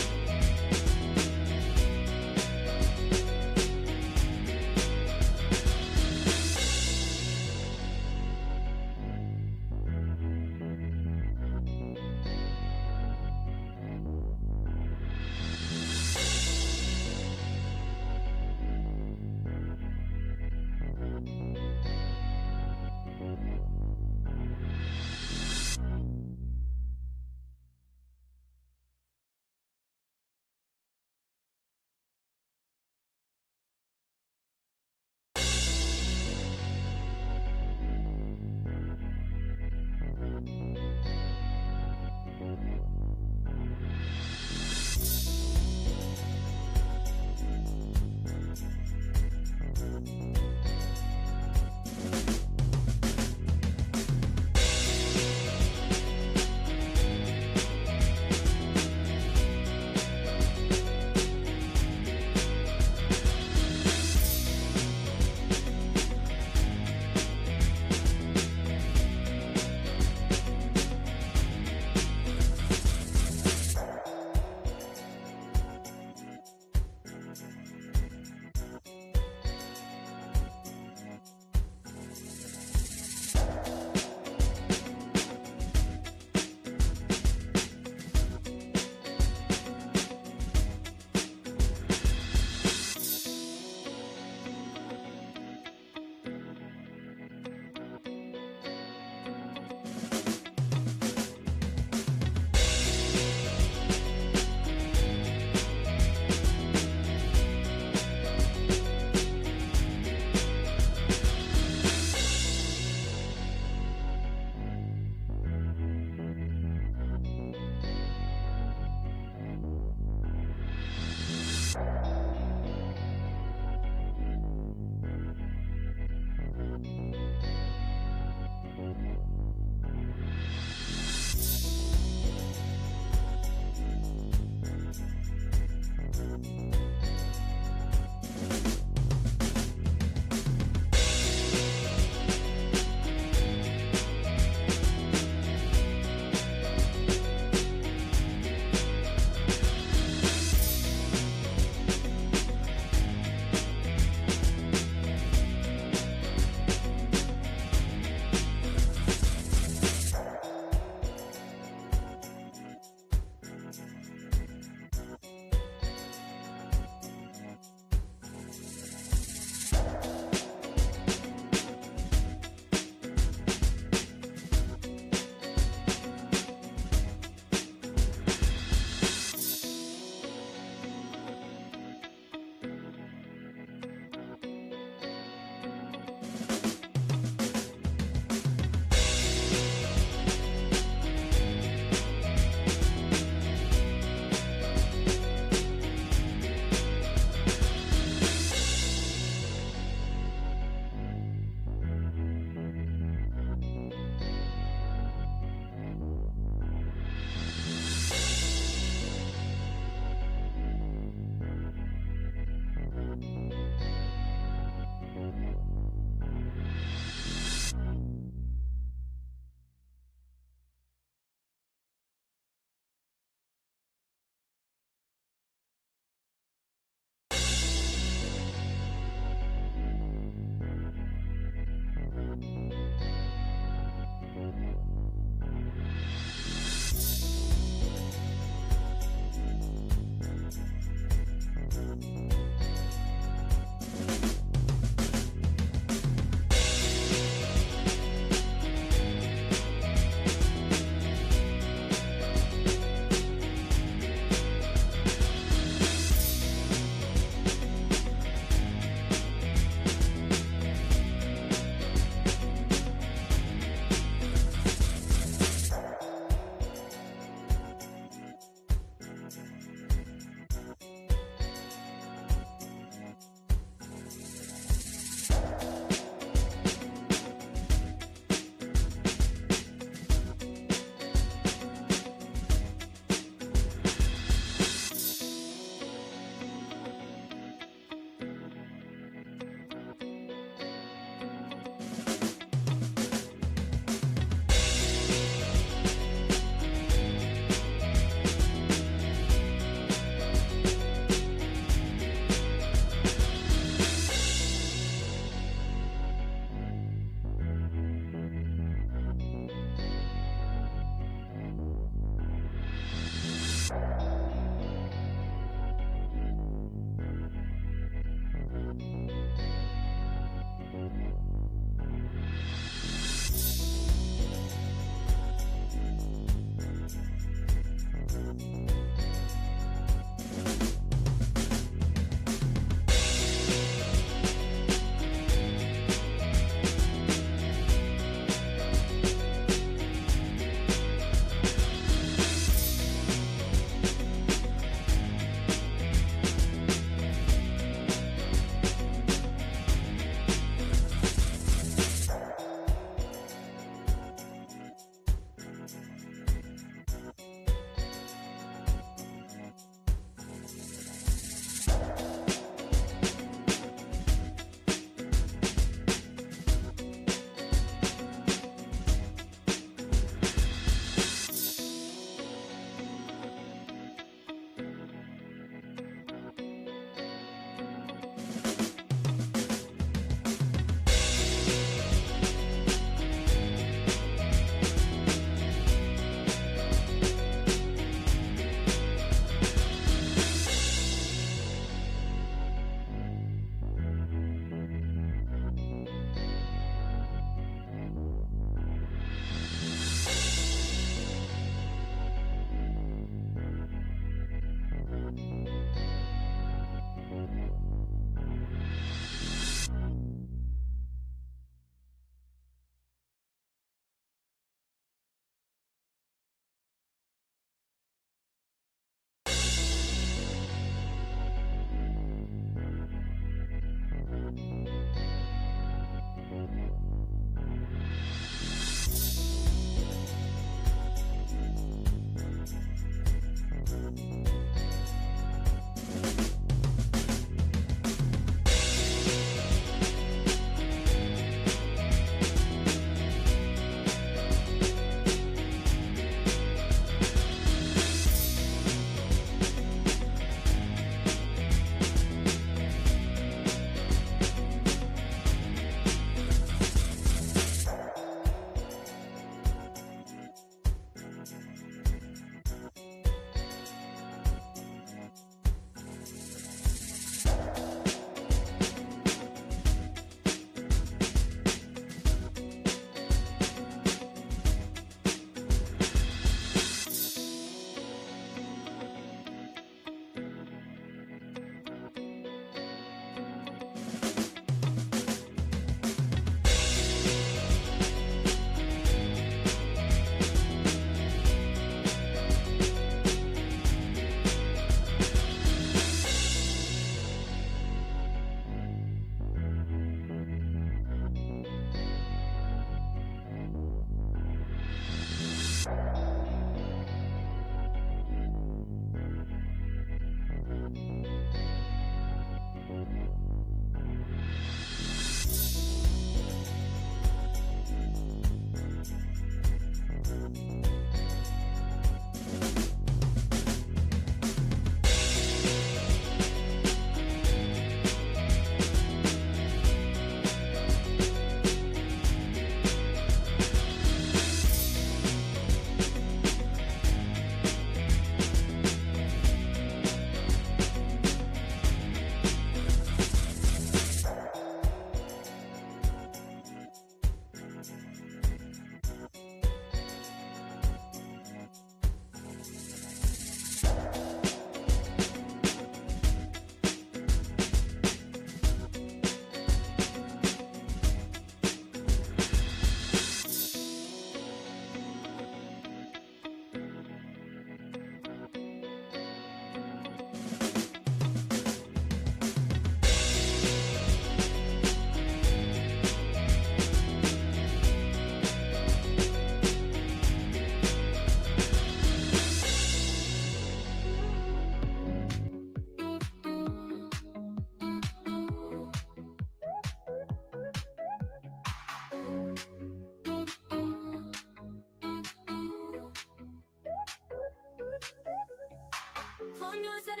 For news and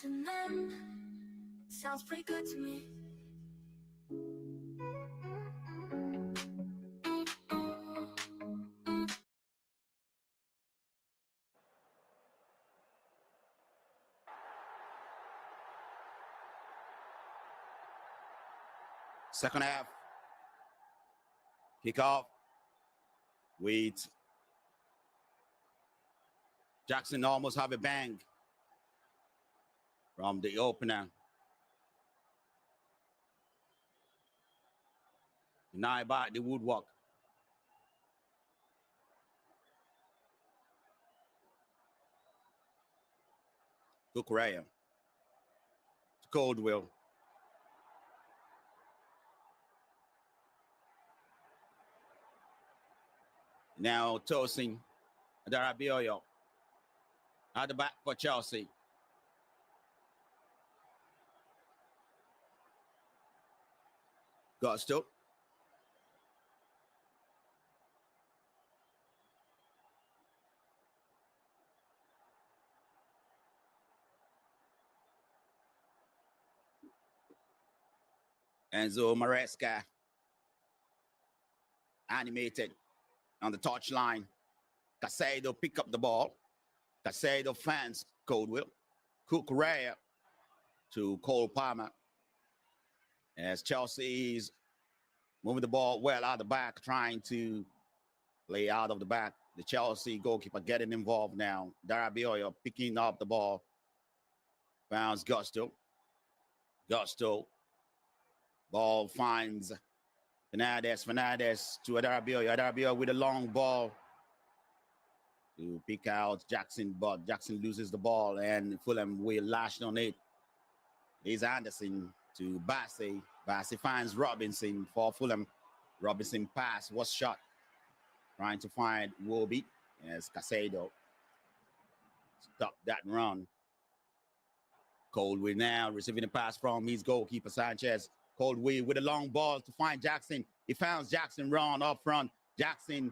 entertainment. Sounds pretty good to me. Second half. Kick off with Jackson almost have a bang from the opener. Denied by the woodwork. To Correa. To Coldwell. Now tossing Darabioyo at the back for Chelsea. Gusto. Enzo Maresca animated on the touchline. Casado pick up the ball. Casado fans Coldwell. Correa to Cole Palmer. As Chelsea is moving the ball well out of the back, trying to play out of the back. The Chelsea goalkeeper getting involved now. Darabioyo picking up the ball. Bounce Gusto. Gusto. Ball finds Fernandez. Fernandez to Darabioyo. Darabioyo with a long ball to pick out Jackson, but Jackson loses the ball and Fulham will lash on it. Here's Anderson to Bassey. Bassey finds Robinson for Fulham. Robinson pass was shot. Trying to find Wobie as Casado stop that run. Coldwell now receiving the pass from his goalkeeper Sanchez. Coldwell with a long ball to find Jackson. He finds Jackson run up front. Jackson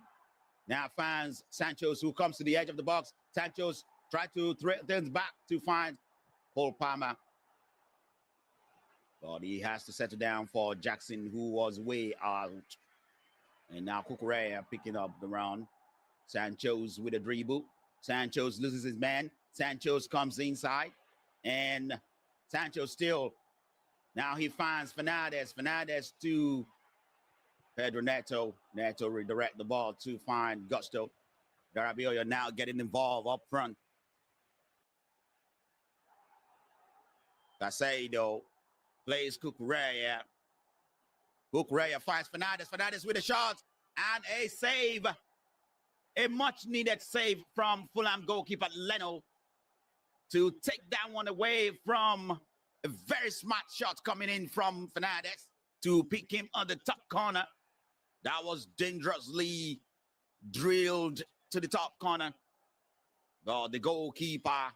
now finds Santos, who comes to the edge of the box. Santos tries to threaten back to find Cole Palmer. But he has to settle down for Jackson, who was way out. And now Cucurella picking up the run. Santos with a dribble. Santos loses his man. Santos comes inside. And Santos still. Now he finds Fernandez. Fernandez to Pedro Neto. Neto redirect the ball to find Gusto. Darabioyo now getting involved up front. Casado plays Cucurella. Cucurella finds Fernandez. Fernandez with a shot and a save. A much-needed save from Fulham goalkeeper Leno to take that one away from a very smart shot coming in from Fernandez to pick him on the top corner. That was dangerously drilled to the top corner. But the goalkeeper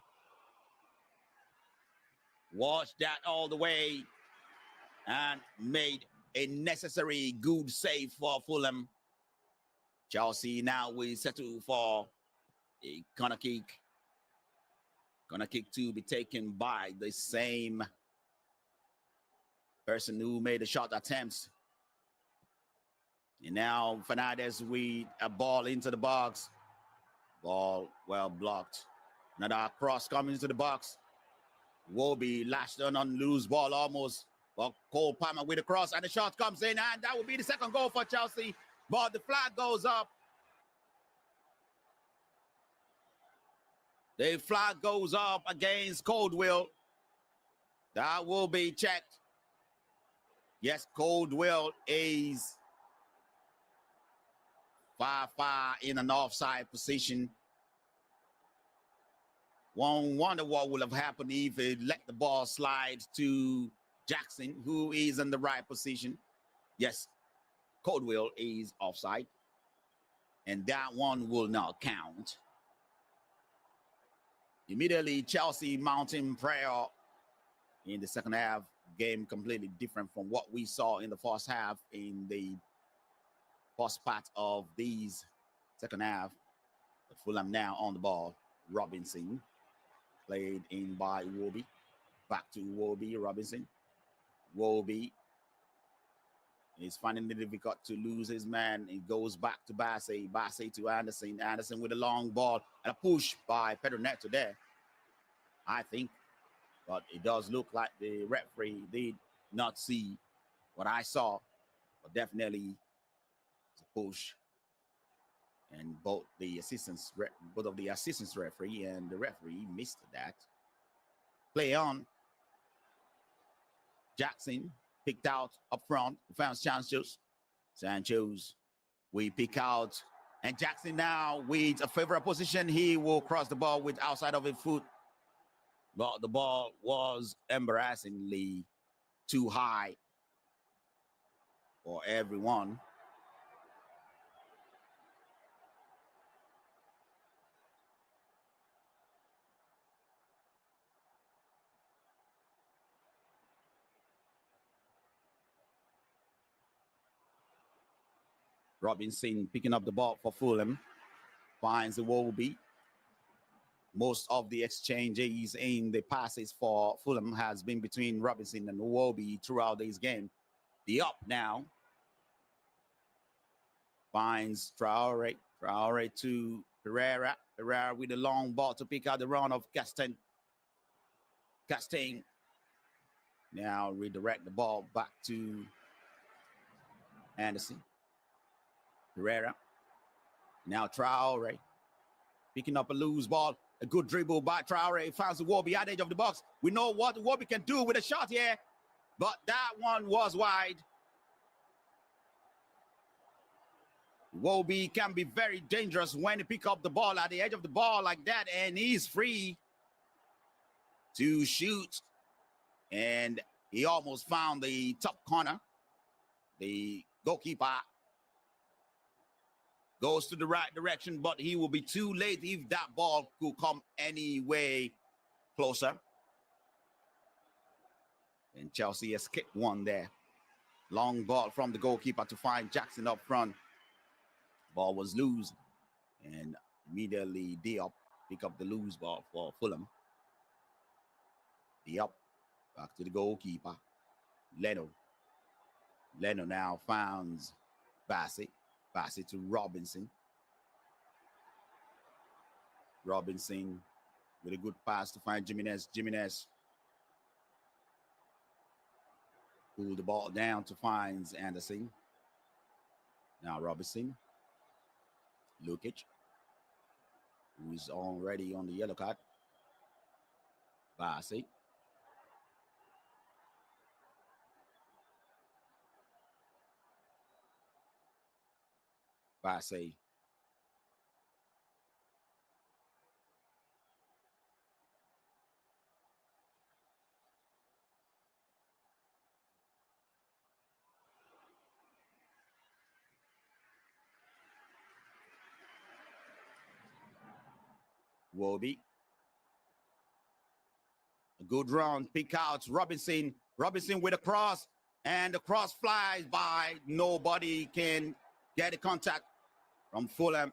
watched that all the way and made a necessary good save for Fulham. Chelsea now will settle for a corner kick. Corner kick to be taken by the same person who made the shot attempts. And now Fernandez with a ball into the box. Ball well blocked. Another cross coming into the box. Wobie lashed on loose ball almost. But Cole Palmer with a cross and the shot comes in, and that will be the second goal for Chelsea. But the flag goes up. The flag goes up against Coldwell. That will be checked. Yes, Coldwell is far in an offside position. One wonder what would have happened if it let the ball slide to Jackson, who is in the right position. Yes, Coldwell is offside, and that one will not count. Immediately, Chelsea mounting prayer in the second half. Game completely different from what we saw in the first half. In the first part of these second half, but Fulham now on the ball. Robinson played in by Wobie. Back to Wobie. Robinson. Wobie is finding it difficult to lose his man. It goes back to Bassey. Bassey to Anderson. Anderson with a long ball and a push by Pedro Neto there, I think. But it does look like the referee did not see what I saw. But definitely it's a push. And both of the assistants referee and the referee missed that. Play on. Jackson picked out up front. Found Sanchez. Sanchez, we pick out. And Jackson now with a favorable position. He will cross the ball with outside of his foot. But the ball was embarrassingly too high for everyone. Robinson picking up the ball for Fulham. Finds the Wobie. Most of the exchanges in the passes for Fulham has been between Robinson and Wobie throughout this game. The up now. Finds Traore. Traore to Pereira. Pereira with a long ball to pick out the run of Castain. Castain now redirect the ball back to Anderson. Pereira. Now Traore picking up a loose ball. A good dribble by Traore. Finds the Wobie at the edge of the box. We know what Wobie can do with a shot here, but that one was wide. Wobie can be very dangerous when he pick up the ball at the edge of the ball like that, and he's free to shoot. And he almost found the top corner. The goalkeeper goes to the right direction, but he will be too late if that ball could come any way closer. And Chelsea escaped one there. Long ball from the goalkeeper to find Jackson up front. Ball was loose. And immediately Diop pick up the loose ball for Fulham. Diop back to the goalkeeper. Leno. Leno now finds Bassett. Bassett to Robinson. Robinson with a good pass to find Jimenez. Jimenez pulled the ball down to find Anderson. Now Robinson. Lukic, who is already on the yellow card. Bassett. Bassett. Wobie. A good run, pick out Robinson. Robinson with a cross, and the cross flies by. Nobody can get a contact from Fulham.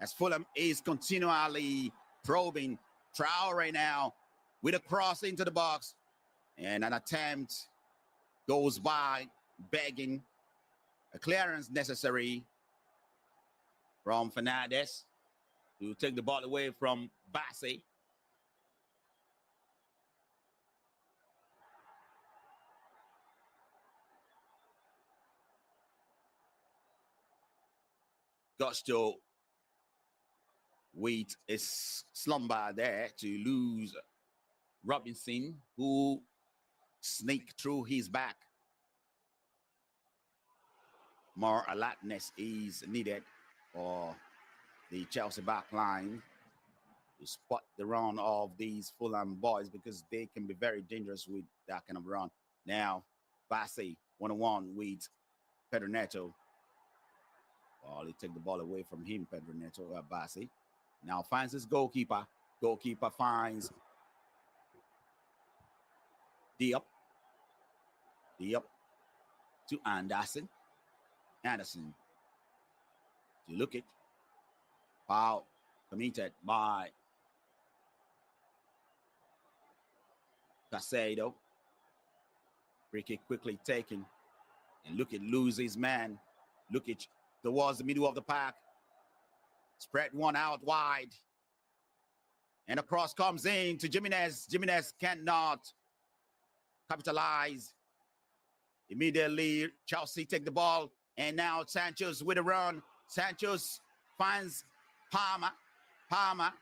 As Fulham is continually probing Traore now with a cross into the box, and an attempt goes by, begging a clearance necessary from Fernandez to take the ball away from Bassey. Gusto with a slumber there to lose Robinson, who sneaked through his back. More alertness is needed for the Chelsea back line to spot the run of these Fulham boys, because they can be very dangerous with that kind of run. Now, Bassey, 1-on-1 with Pedro Neto. Well, he took the ball away from him, Pedro Neto, Bassey. Now finds his goalkeeper. Goalkeeper finds Diop. Diop to Anderson. Anderson to look it. Foul committed by Casado. Free kick quickly taken. And look at loses man. Look at towards the middle of the park. Spread one out wide. And a cross comes in to Jimenez. Jimenez cannot capitalize. Immediately, Chelsea take the ball. And now Sanchez with a run. Sanchez finds Palmer. Palmer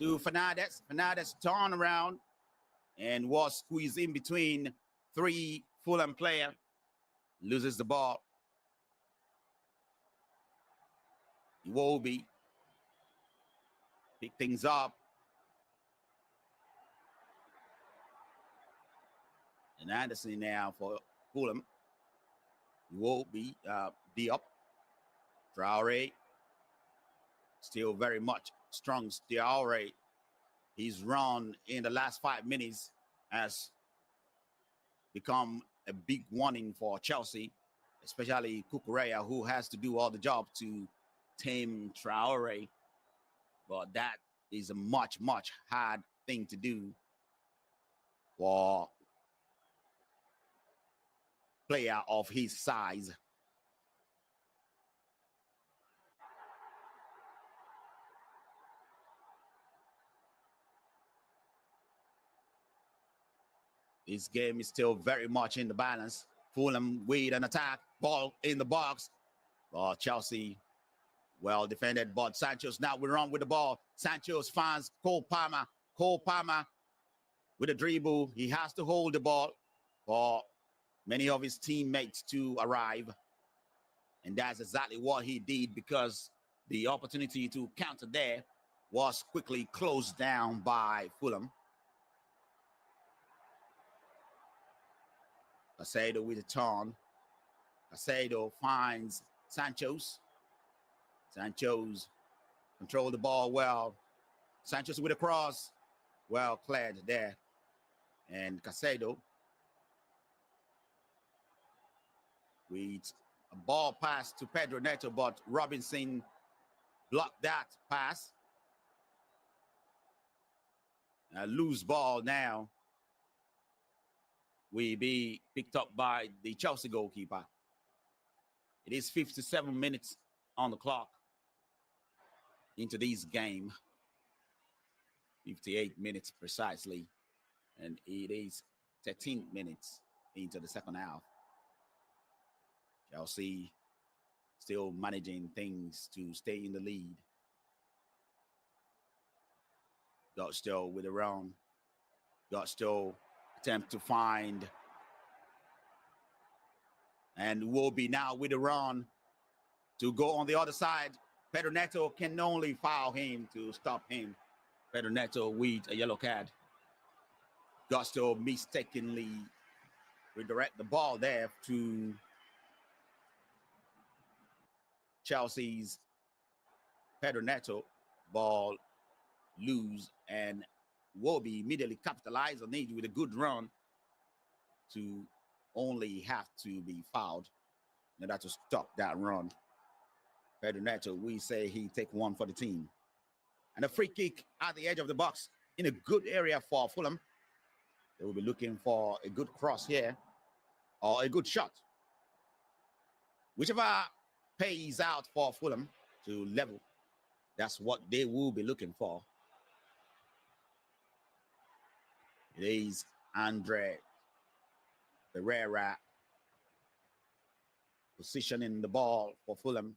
to Fernandez. Fernandez turn around and was squeezed in between three Fulham players. Loses the ball. Iwobi pick things up. And Anderson now for Fulham. Iwobi, Diop. Traore. Still very much strong. Traore. His run in the last 5 minutes has become a big warning for Chelsea, especially Cucurella, who has to do all the job to tame Traore. But that is a much, much hard thing to do for a player of his size. This game is still very much in the balance. Fulham with an attack, ball in the box. Chelsea well defended, but Sanchez now we run with the ball. Sanchez finds Cole Palmer. Cole Palmer with a dribble. He has to hold the ball for many of his teammates to arrive. And that's exactly what he did, because the opportunity to counter there was quickly closed down by Fulham. Casado with a turn. Casado finds Sanchez. Sanchez controlled the ball well. Sanchez with a cross. Well cleared there. And Casado with a ball pass to Pedro Neto, but Robinson blocked that pass. A loose ball now will be picked up by the Chelsea goalkeeper. It is 57 minutes on the clock into this game. 58 minutes precisely. And it is 13 minutes into the second half. Chelsea still managing things to stay in the lead. Gusto with a run. Gusto attempt to find. And will be now with a run to go on the other side. Pedro Neto can only foul him to stop him. Pedro Neto with a yellow card. Gusto mistakenly redirect the ball there to Chelsea's Pedro Neto. ball loose, and Wobie immediately capitalized on it with a good run to only have to be fouled in order to stop that run. Pedro Neto, we say he take one for the team. And a free kick at the edge of the box in a good area for Fulham. They will be looking for a good cross here or a good shot. Whichever pays out for Fulham to level, that's what they will be looking for. It is Andre Pereira positioning the ball for Fulham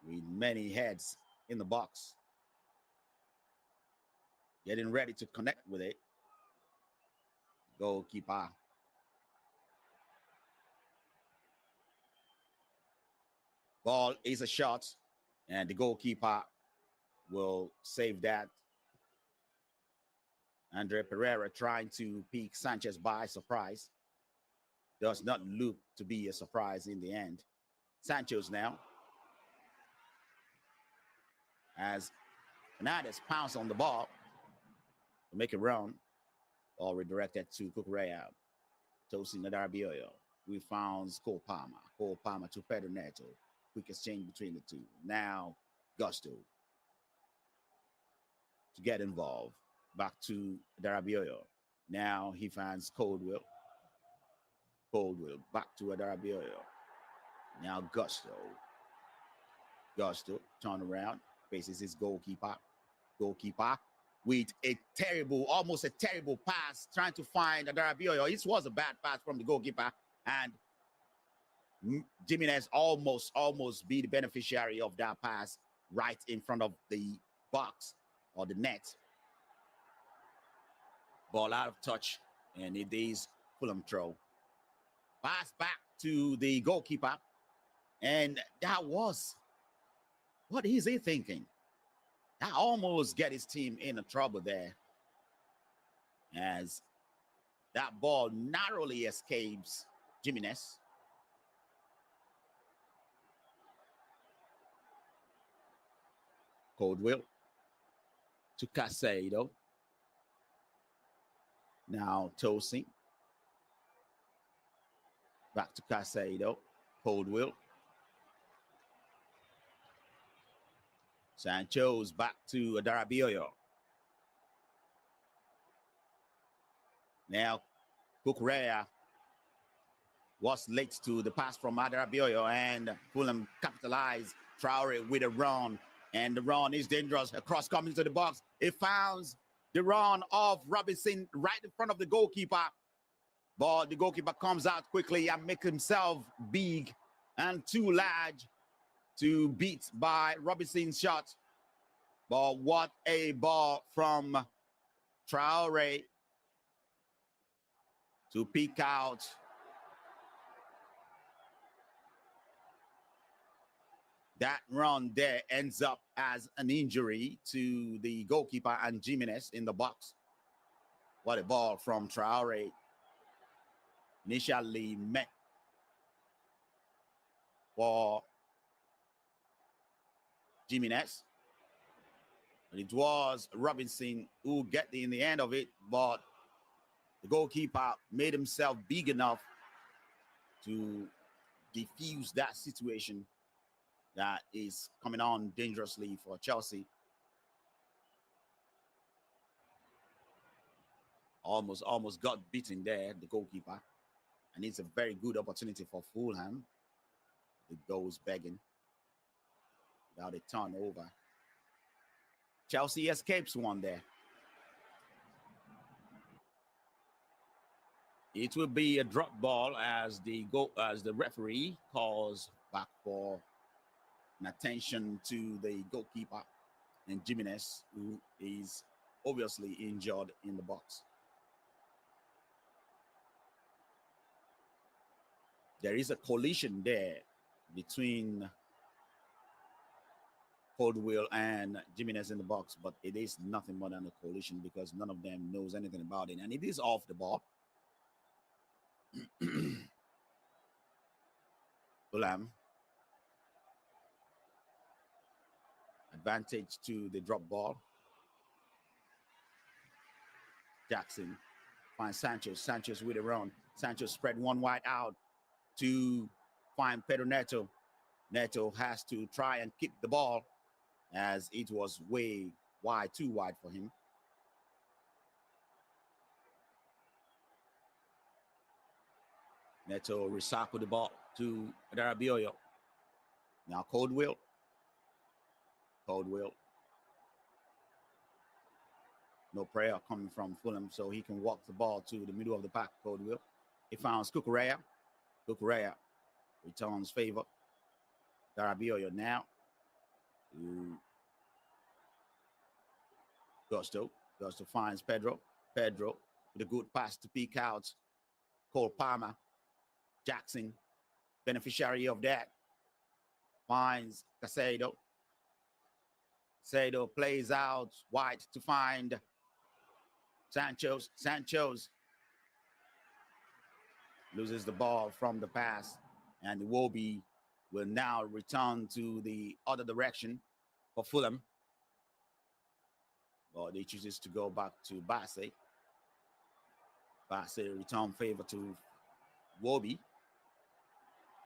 with many heads in the box. Getting ready to connect with it. Goalkeeper. Ball is a shot, and the goalkeeper will save that. Andre Pereira trying to pick Sanchez by surprise. Does not look to be a surprise in the end. Sanchez now. As Fernandez pounced on the ball to make a run. Ball redirected to Cucurella. Tosin Nadarbioyo. We found Cole Palmer. Cole Palmer to Pedro Neto. Quick exchange between the two. Now Gusto to get involved. Back to Darabioyo. Now he finds Coldwell. Coldwell back to Darabioyo. Now Gusto. Gusto turn around. Faces his goalkeeper. Goalkeeper with a terrible, almost a terrible pass, trying to find Darabioyo. This was a bad pass from the goalkeeper, and Jimenez almost be the beneficiary of that pass right in front of the box or the net. Ball out of touch, and it is Fulham throw. Pass back to the goalkeeper, and that was, what is he thinking? That almost get his team in trouble there, as that ball narrowly escapes Jimenez. Coldwell to Casado. Now Tosin. Back to Casado. Coldwell. Sancho's back to Darabioyo. Now Cucurella was late to the pass from Darabioyo, and Fulham capitalized. Traore with a run, and the run is dangerous. Across coming to the box. It finds the run of Robinson right in front of the goalkeeper. But the goalkeeper comes out quickly and makes himself big and too large to beat by Robinson's shot. But what a ball from Traore to pick out that run there. Ends up as an injury to the goalkeeper and Jimenez in the box. What a ball from Traore. Initially met for Jimenez, but it was Robinson who got in the end of it, but the goalkeeper made himself big enough to defuse that situation that is coming on dangerously for Chelsea. Almost got beaten there, the goalkeeper. And it's a very good opportunity for Fulham. It goes begging without a turnover. Chelsea escapes one there. It will be a drop ball as the referee calls back for an attention to the goalkeeper and Jimenez, who is obviously injured in the box. There is a collision there between Coldwell and Jimenez in the box, but it is nothing more than a collision because none of them knows anything about it, and it is off the ball. Fulham. advantage to the drop ball. Jackson finds Sanchez. Sanchez with a run. Sanchez spread one wide out to find Pedro Neto. Neto has to try and kick the ball as it was way wide, too wide for him. Neto recycled the ball to Darabioyo. Now Coldwell. No prayer coming from Fulham, so he can walk the ball to the middle of the pack. Coldwell. He finds Cucurella. Cucurella returns favor. Darabioyo now. Gusto. Gusto finds Pedro. Pedro with a good pass to peek out. Cole Palmer. Jackson, beneficiary of that, finds Casado. Casado plays out wide to find Sanchez. Sanchez loses the ball from the pass, and Iwobi will now return to the other direction for Fulham. But he chooses to go back to Basse. Basse return favor to Iwobi.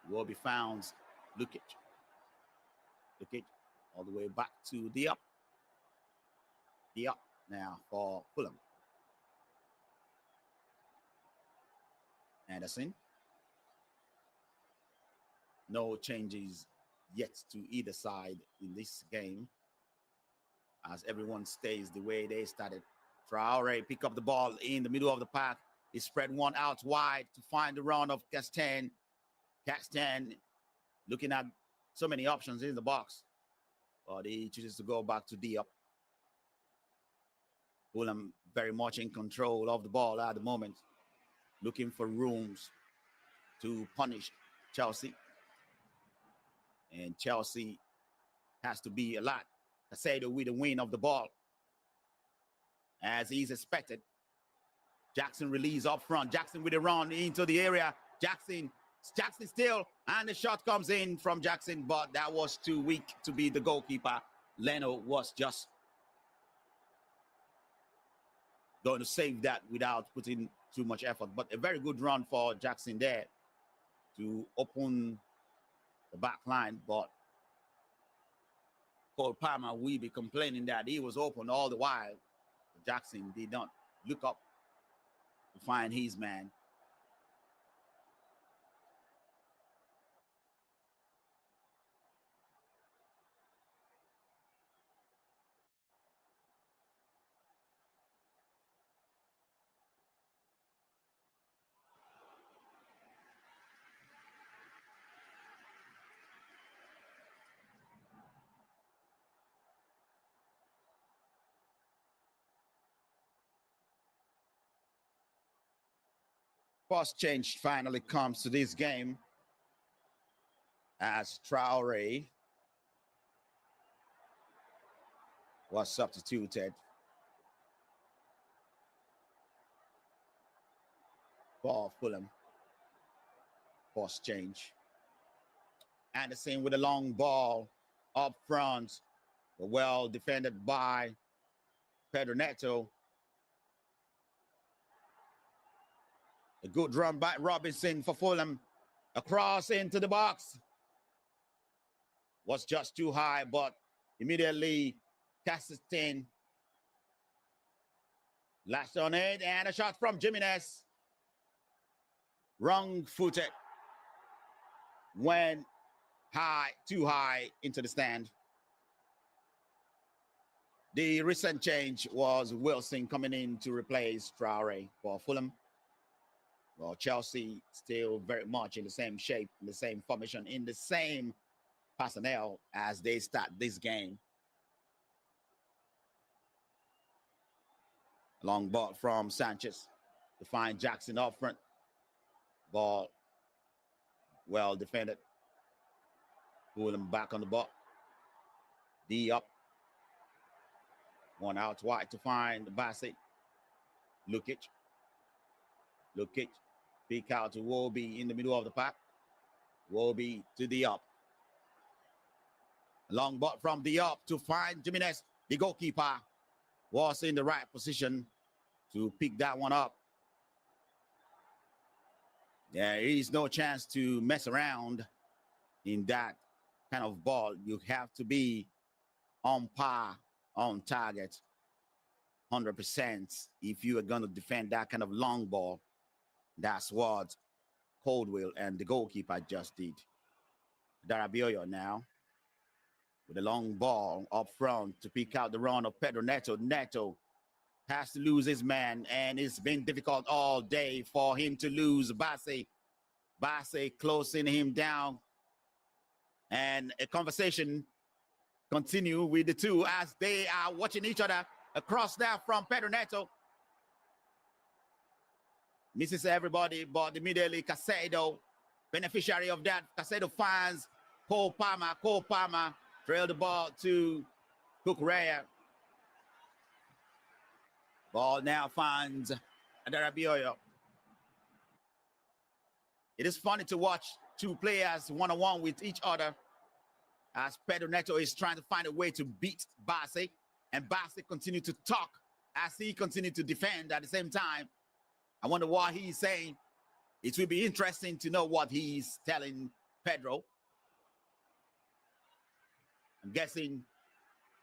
Iwobi founds Lukic. Lukic all the way back to Diop. Diop now for Fulham. Anderson. No changes yet to either side in this game, as everyone stays the way they started. Traore pick up the ball in the middle of the pack. He spread one out wide to find the run of Castan. Castan looking at so many options in the box, but he chooses to go back to Diop. Fulham very much in control of the ball at the moment, looking for rooms to punish Chelsea. And Chelsea has to be alert. Casado with the win of the ball, as he's expected. Jackson release up front. Jackson with a run into the area. Jackson still, and the shot comes in from Jackson, but that was too weak to be the goalkeeper. Leno was just going to save that without putting too much effort. But a very good run for Jackson there to open the back line. But Cole Palmer will be complaining that he was open all the while. Jackson did not look up to find his man. First change finally comes to this game as Traore was substituted for Fulham. First change. Anderson with a long ball up front, well defended by Pedro Neto. A good run by Robinson for Fulham. Across into the box. Was just too high, but immediately Castan lashed on it, and a shot from Jimenez. Wrong-footed. Went high, too high into the stand. The recent change was Wilson coming in to replace Traore for Fulham. Well, Chelsea still very much in the same shape, in the same formation, in the same personnel as they start this game. Long ball from Sanchez to find Jackson up front. Ball well defended. Fulham back on the ball. D up. One out wide to find Bassett. Lukic. Peek out to Iwobi in the middle of the pack. Iwobi to the up. Long ball from the up to find Jimenez. The goalkeeper was in the right position to pick that one up. There is no chance to mess around in that kind of ball. You have to be on par, on target, 100% if you are going to defend that kind of long ball. That's what Coldwell and the goalkeeper just did. Darabioyo now with a long ball up front to pick out the run of Pedro Neto. Neto has to lose his man, and it's been difficult all day for him to lose Bassey. Bassey closing him down. And a conversation continue with the two as they are watching each other across now from Pedro Neto. Misses everybody but immediately Casado, beneficiary of that. Casado finds Cole Palmer. Cole Palmer trailed the ball to Kukurea. Ball now finds Adarabioyo. It is funny to watch two players one-on-one with each other as Pedro Neto is trying to find a way to beat Bassey, and Bassey continue to talk as he continued to defend at the same time. I wonder what he's saying. It will be interesting to know what he's telling Pedro. I'm guessing,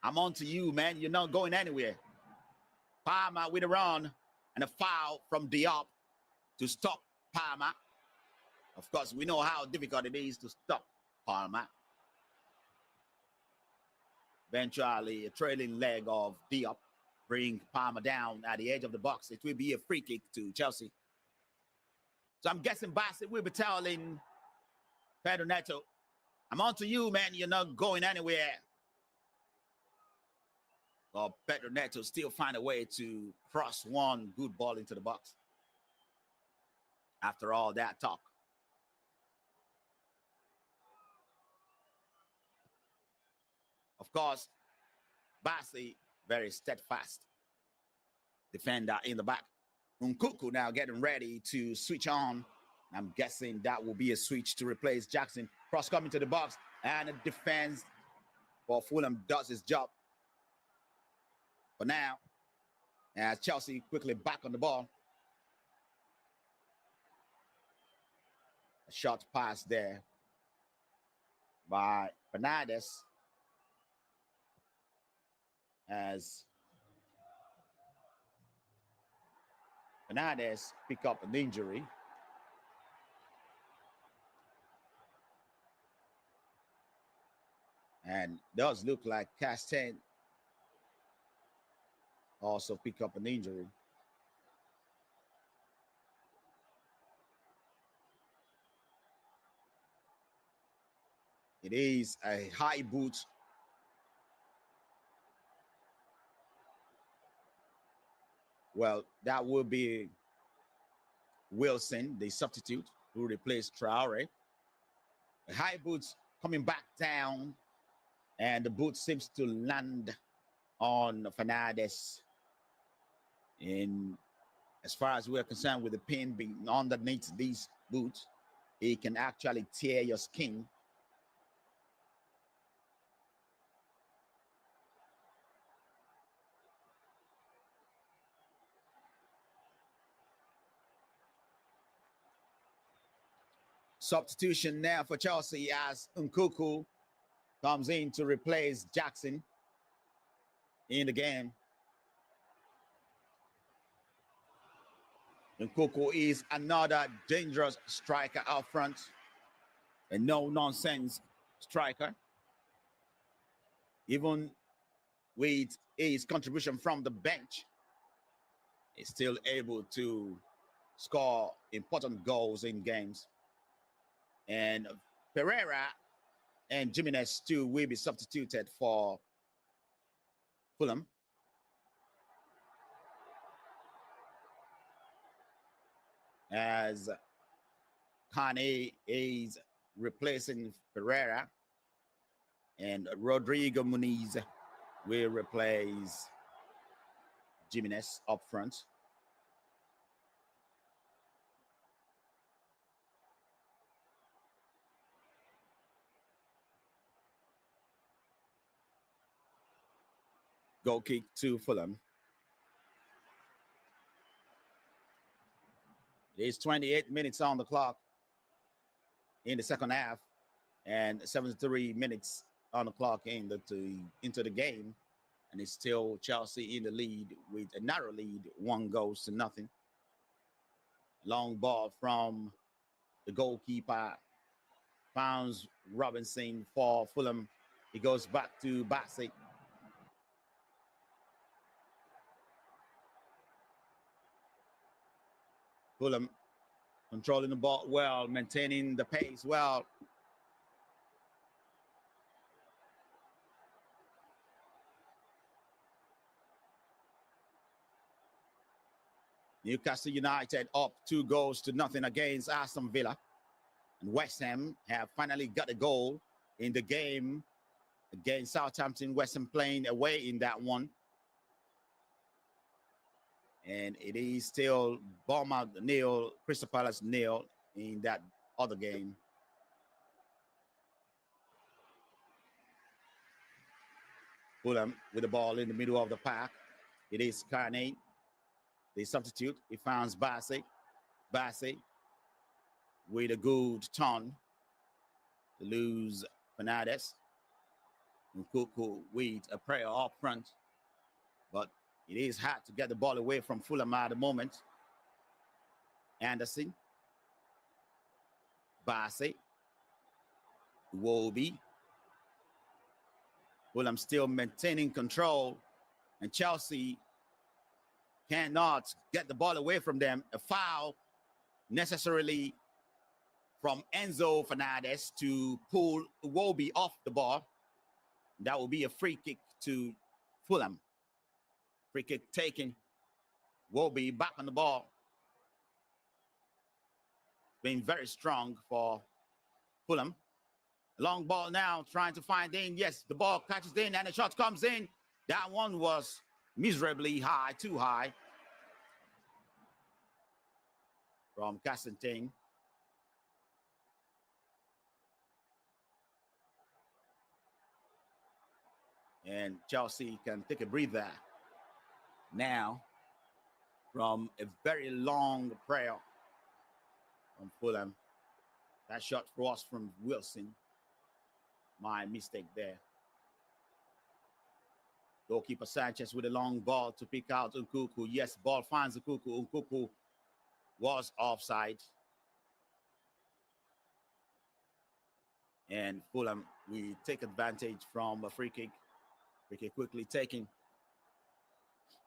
I'm on to you, man. You're not going anywhere. Palmer with a run and a foul from Diop to stop Palmer. Of course, we know how difficult it is to stop Palmer. Eventually, a trailing leg of Diop bring Palmer down at the edge of the box. It will be a free kick to Chelsea. So I'm guessing Bassett will be telling Pedro Neto, I'm on to you, man. You're not going anywhere. Well, Pedro Neto still find a way to cross one good ball into the box. After all that talk. Of course, Bassey, very steadfast defender in the back. Nkuku now getting ready to switch on. I'm guessing that will be a switch to replace Jackson. Cross coming to the box, and a defense for Fulham does his job. For now, as Chelsea quickly back on the ball. A short pass there by Fernandes as Fernandes pick up an injury. And does look like Castan also pick up an injury. It is a high boot. Well, that will be Wilson, the substitute, who replaced Traore. The high boots coming back down, and the boot seems to land on Fernandes. In as far as we're concerned, with the pin being underneath these boots, it can actually tear your skin. Substitution now for Chelsea as Nkuku comes in to replace Jackson in the game. Nkuku is another dangerous striker out front, a no-nonsense striker. Even with his contribution from the bench, he's still able to score important goals in games. And Pereira and Jimenez too will be substituted for Fulham. As Kane is replacing Pereira, and Rodrigo Muniz will replace Jimenez up front. Goal kick to Fulham. It is 28 minutes on the clock in the second half and 73 minutes on the clock into the game. And it's still Chelsea in the lead with a narrow lead, 1-0. Long ball from the goalkeeper, finds Robinson for Fulham. He goes back to Bassey. Fulham controlling the ball well, maintaining the pace well. Newcastle United up 2-0 against Aston Villa. And West Ham have finally got a goal in the game against Southampton. West Ham playing away in that one. And it is still Bournemouth 0, Crystal Palace 0 in that other game. Fulham with the ball in the middle of the park. It is Carney. The substitute. He finds Bassey. Bassey with a good turn to lose Fernandes. Nkunku with a prayer up front. But it is hard to get the ball away from Fulham at the moment. Anderson. Bassey. Iwobi. Fulham still maintaining control. And Chelsea cannot get the ball away from them. A foul necessarily from Enzo Fernandez to pull Iwobi off the ball. That will be a free kick to Fulham. Free kick taken. Iwobi back on the ball. Being very strong for Fulham. Long ball now, trying to find in. Yes, the ball catches in and the shot comes in. That one was miserably high, too high. From Cassenting. And Chelsea can take a breather now from a very long prayer from Fulham. That shot was from Wilson. My mistake there. Goalkeeper Sanchez with a long ball to pick out Nkunku. Yes, ball finds Nkunku. Nkunku was offside. And Fulham, we take advantage from a free kick. Free kick quickly taken.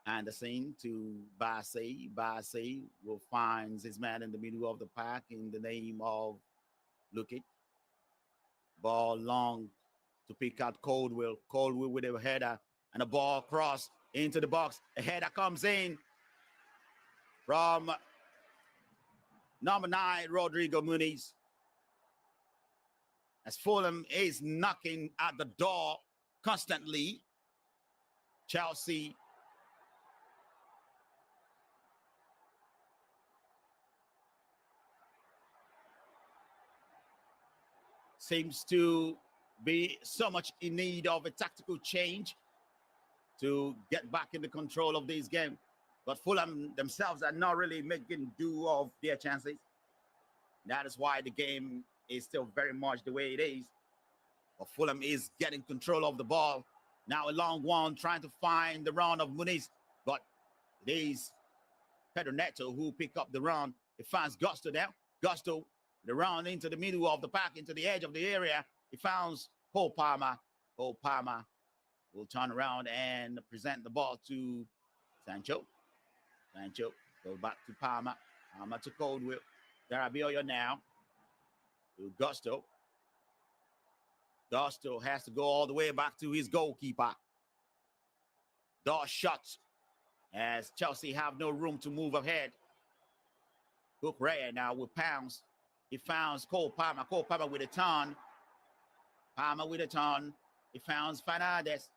Anderson to Bassey. Bassey will find his man in the middle of the park in the name of Lukic. Ball long to pick out Coldwell. Coldwell with a header and a ball cross into the box. A header comes in from number 9, Rodrigo Muniz. As Fulham is knocking at the door constantly. Chelsea seems to be so much in need of a tactical change to get back in the control of this game. But Fulham themselves are not really making do of their chances. That is why the game is still very much the way it is. But Fulham is getting control of the ball. Now a long one trying to find the run of Muniz. But it is Pedro Neto who pick up the run. It finds Gusto there. Gusto, the run into the middle of the park, into the edge of the area. He finds Cole Palmer. Cole Palmer will turn around and present the ball to Sancho. Sancho goes back to Palmer. Palmer to Coldwell. Darabioyo now to Gusto. Gusto has to go all the way back to his goalkeeper. Door shut as Chelsea have no room to move ahead. Cook Ray now with Pounds. He finds Cole Palmer. Cole Palmer with a turn. Palmer with a turn. He finds Fernandes.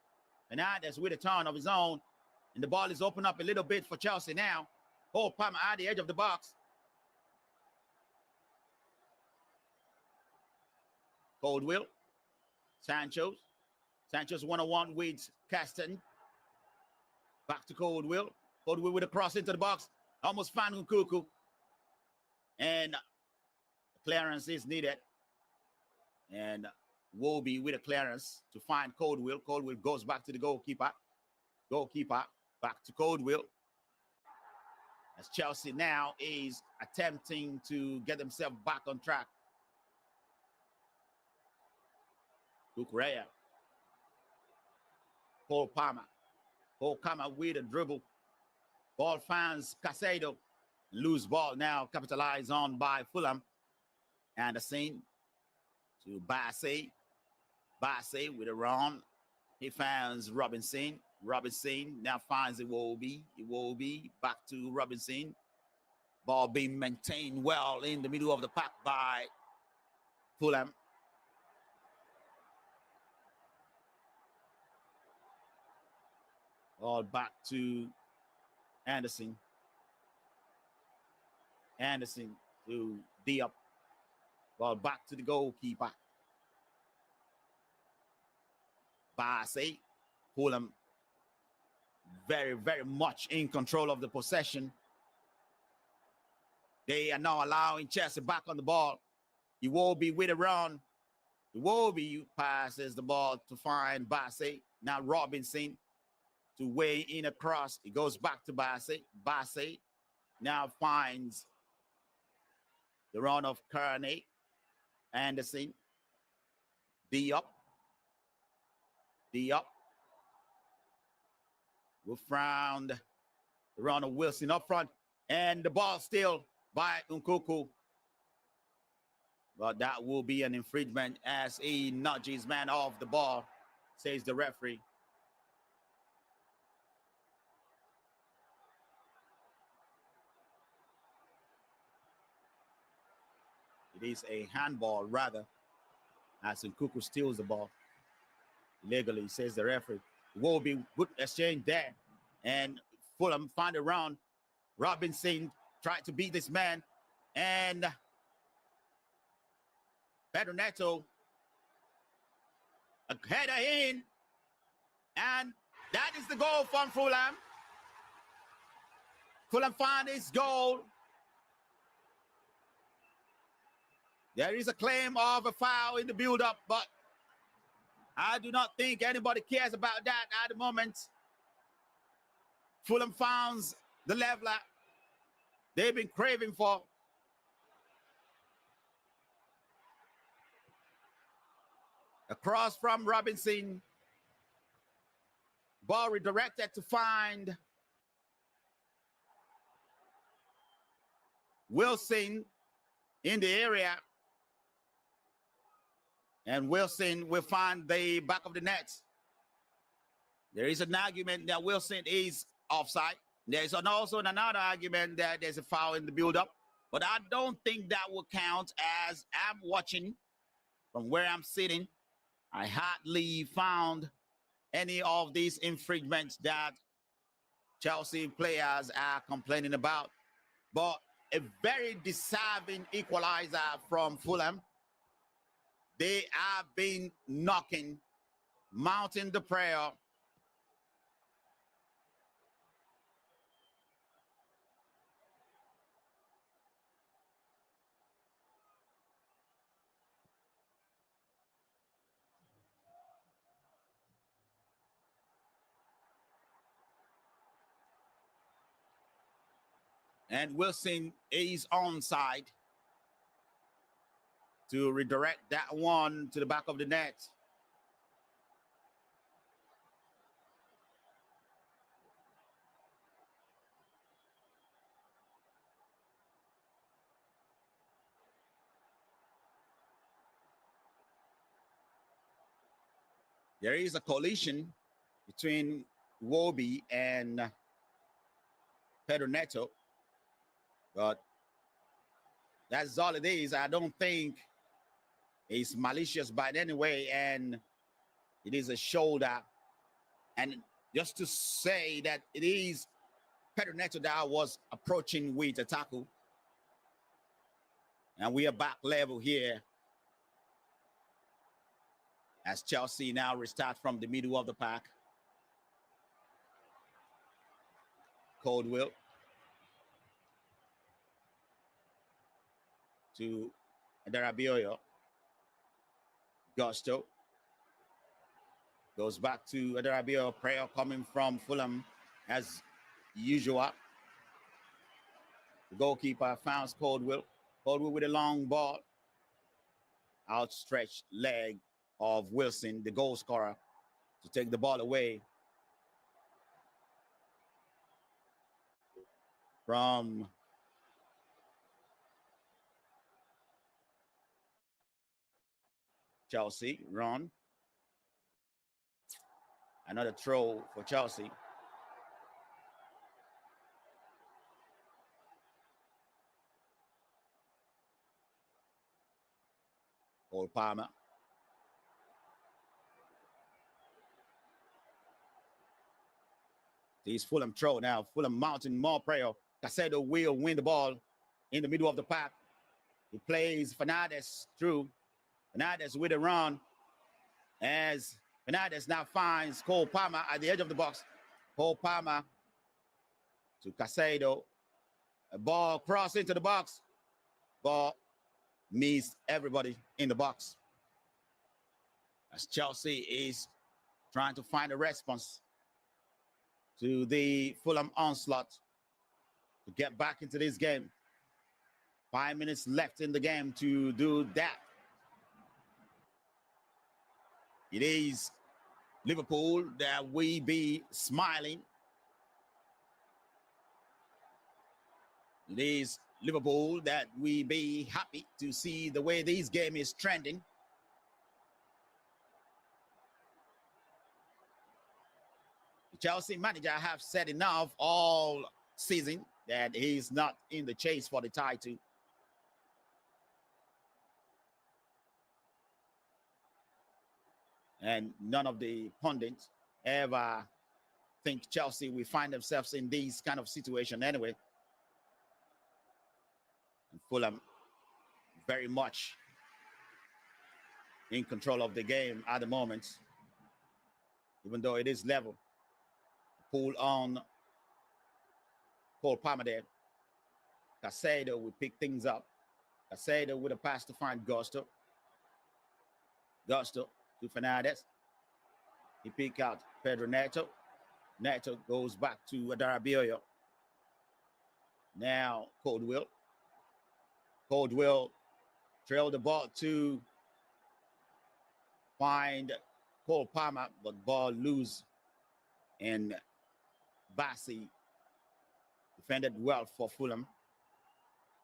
Fernandes with a turn of his own. And the ball is open up a little bit for Chelsea now. Cole Palmer at the edge of the box. Coldwell. Sancho's one-on-one with Caston. Back to Coldwell. Coldwell with a cross into the box. Almost found Nkuku. And clearance is needed. And Wobie with a clearance to find Coldwell. Coldwell goes back to the goalkeeper. Goalkeeper back to Coldwell. As Chelsea now is attempting to get themselves back on track. Kukurea. Paul Palmer. Paul Palmer with a dribble. Ball finds Casado. Loose ball now capitalized on by Fulham. Anderson to Bassey. Bassey with a run. He finds Robinson. Robinson now finds Iwobi. Iwobi back to Robinson. Ball being maintained well in the middle of the pack by Fulham. Ball back to Anderson. Anderson to Diop. Ball back to the goalkeeper. Bassey. Fulham very, very much in control of the possession. They are now allowing Chelsea back on the ball. Iwobi with a run. Iwobi passes the ball to find Bassey. Now Robinson to weigh in across. It goes back to Bassey. Bassey now finds the run of Kearney. Anderson. Diop. Diop. We found the run of Wilson up front. And the ball still by Nkuku. But that will be an infringement as he nudges man off the ball, says the referee. It is a handball, rather, as Nkuku steals the ball. Legally, says the referee. Will be good exchange there. And Fulham find a round. Robinson tried to beat this man. And Pedro Neto, a header in. And that is the goal from Fulham. Fulham found his goal. There is a claim of a foul in the build-up, but I do not think anybody cares about that at the moment. Fulham found the leveler they've been craving for. A cross from Robinson. Ball redirected to find Wilson in the area. And Wilson will find the back of the net. There is an argument that Wilson is offside. There's also another argument that there's a foul in the build-up. But I don't think that will count, as I'm watching from where I'm sitting. I hardly found any of these infringements that Chelsea players are complaining about. But a very deserving equalizer from Fulham. They have been knocking, mounting the prayer. And Wilson is onside to redirect that one to the back of the net. There is a collision between Wobie and Pedro Neto, but that's all it is. I don't think it's malicious by any way, and it is a shoulder. And just to say that it is Pedro Neto that was approaching with a tackle. And we are back level here as Chelsea now restart from the middle of the pack. Coldwell to Adarabioyo. Gusto goes back to Adarabioyo. Prayer coming from Fulham as usual. The goalkeeper finds Coldwell. Coldwell with a long ball. Outstretched leg of Wilson, the goal scorer, to take the ball away from Chelsea. Ron. Another throw for Chelsea. Cole Palmer. He's Fulham throw now. Fulham mounting more prayer. Casedo will win the ball in the middle of the pack. He plays Fernandez through. Fernandez with a run as Fernandez now finds Cole Palmer at the edge of the box. Cole Palmer to Casedo. A ball cross into the box. Ball missed everybody in the box. As Chelsea is trying to find a response to the Fulham onslaught to get back into this game. 5 minutes left in the game to do that. It is Liverpool that we be smiling. It is Liverpool that we be happy to see the way this game is trending. The Chelsea manager have said enough all season that he's not in the chase for the title. And none of the pundits ever think Chelsea will find themselves in this kind of situation anyway. And Fulham very much in control of the game at the moment, even though it is level. Pull on Cole Palmer there. Casedo will pick things up. Casedo with a pass to find Gusto. Gusto to Fernandez. He pick out Pedro Neto. Neto goes back to Adarabioyo. Now Coldwell. Coldwell trailed the ball to find Cole Palmer, but ball loose. And Bassi defended well for Fulham.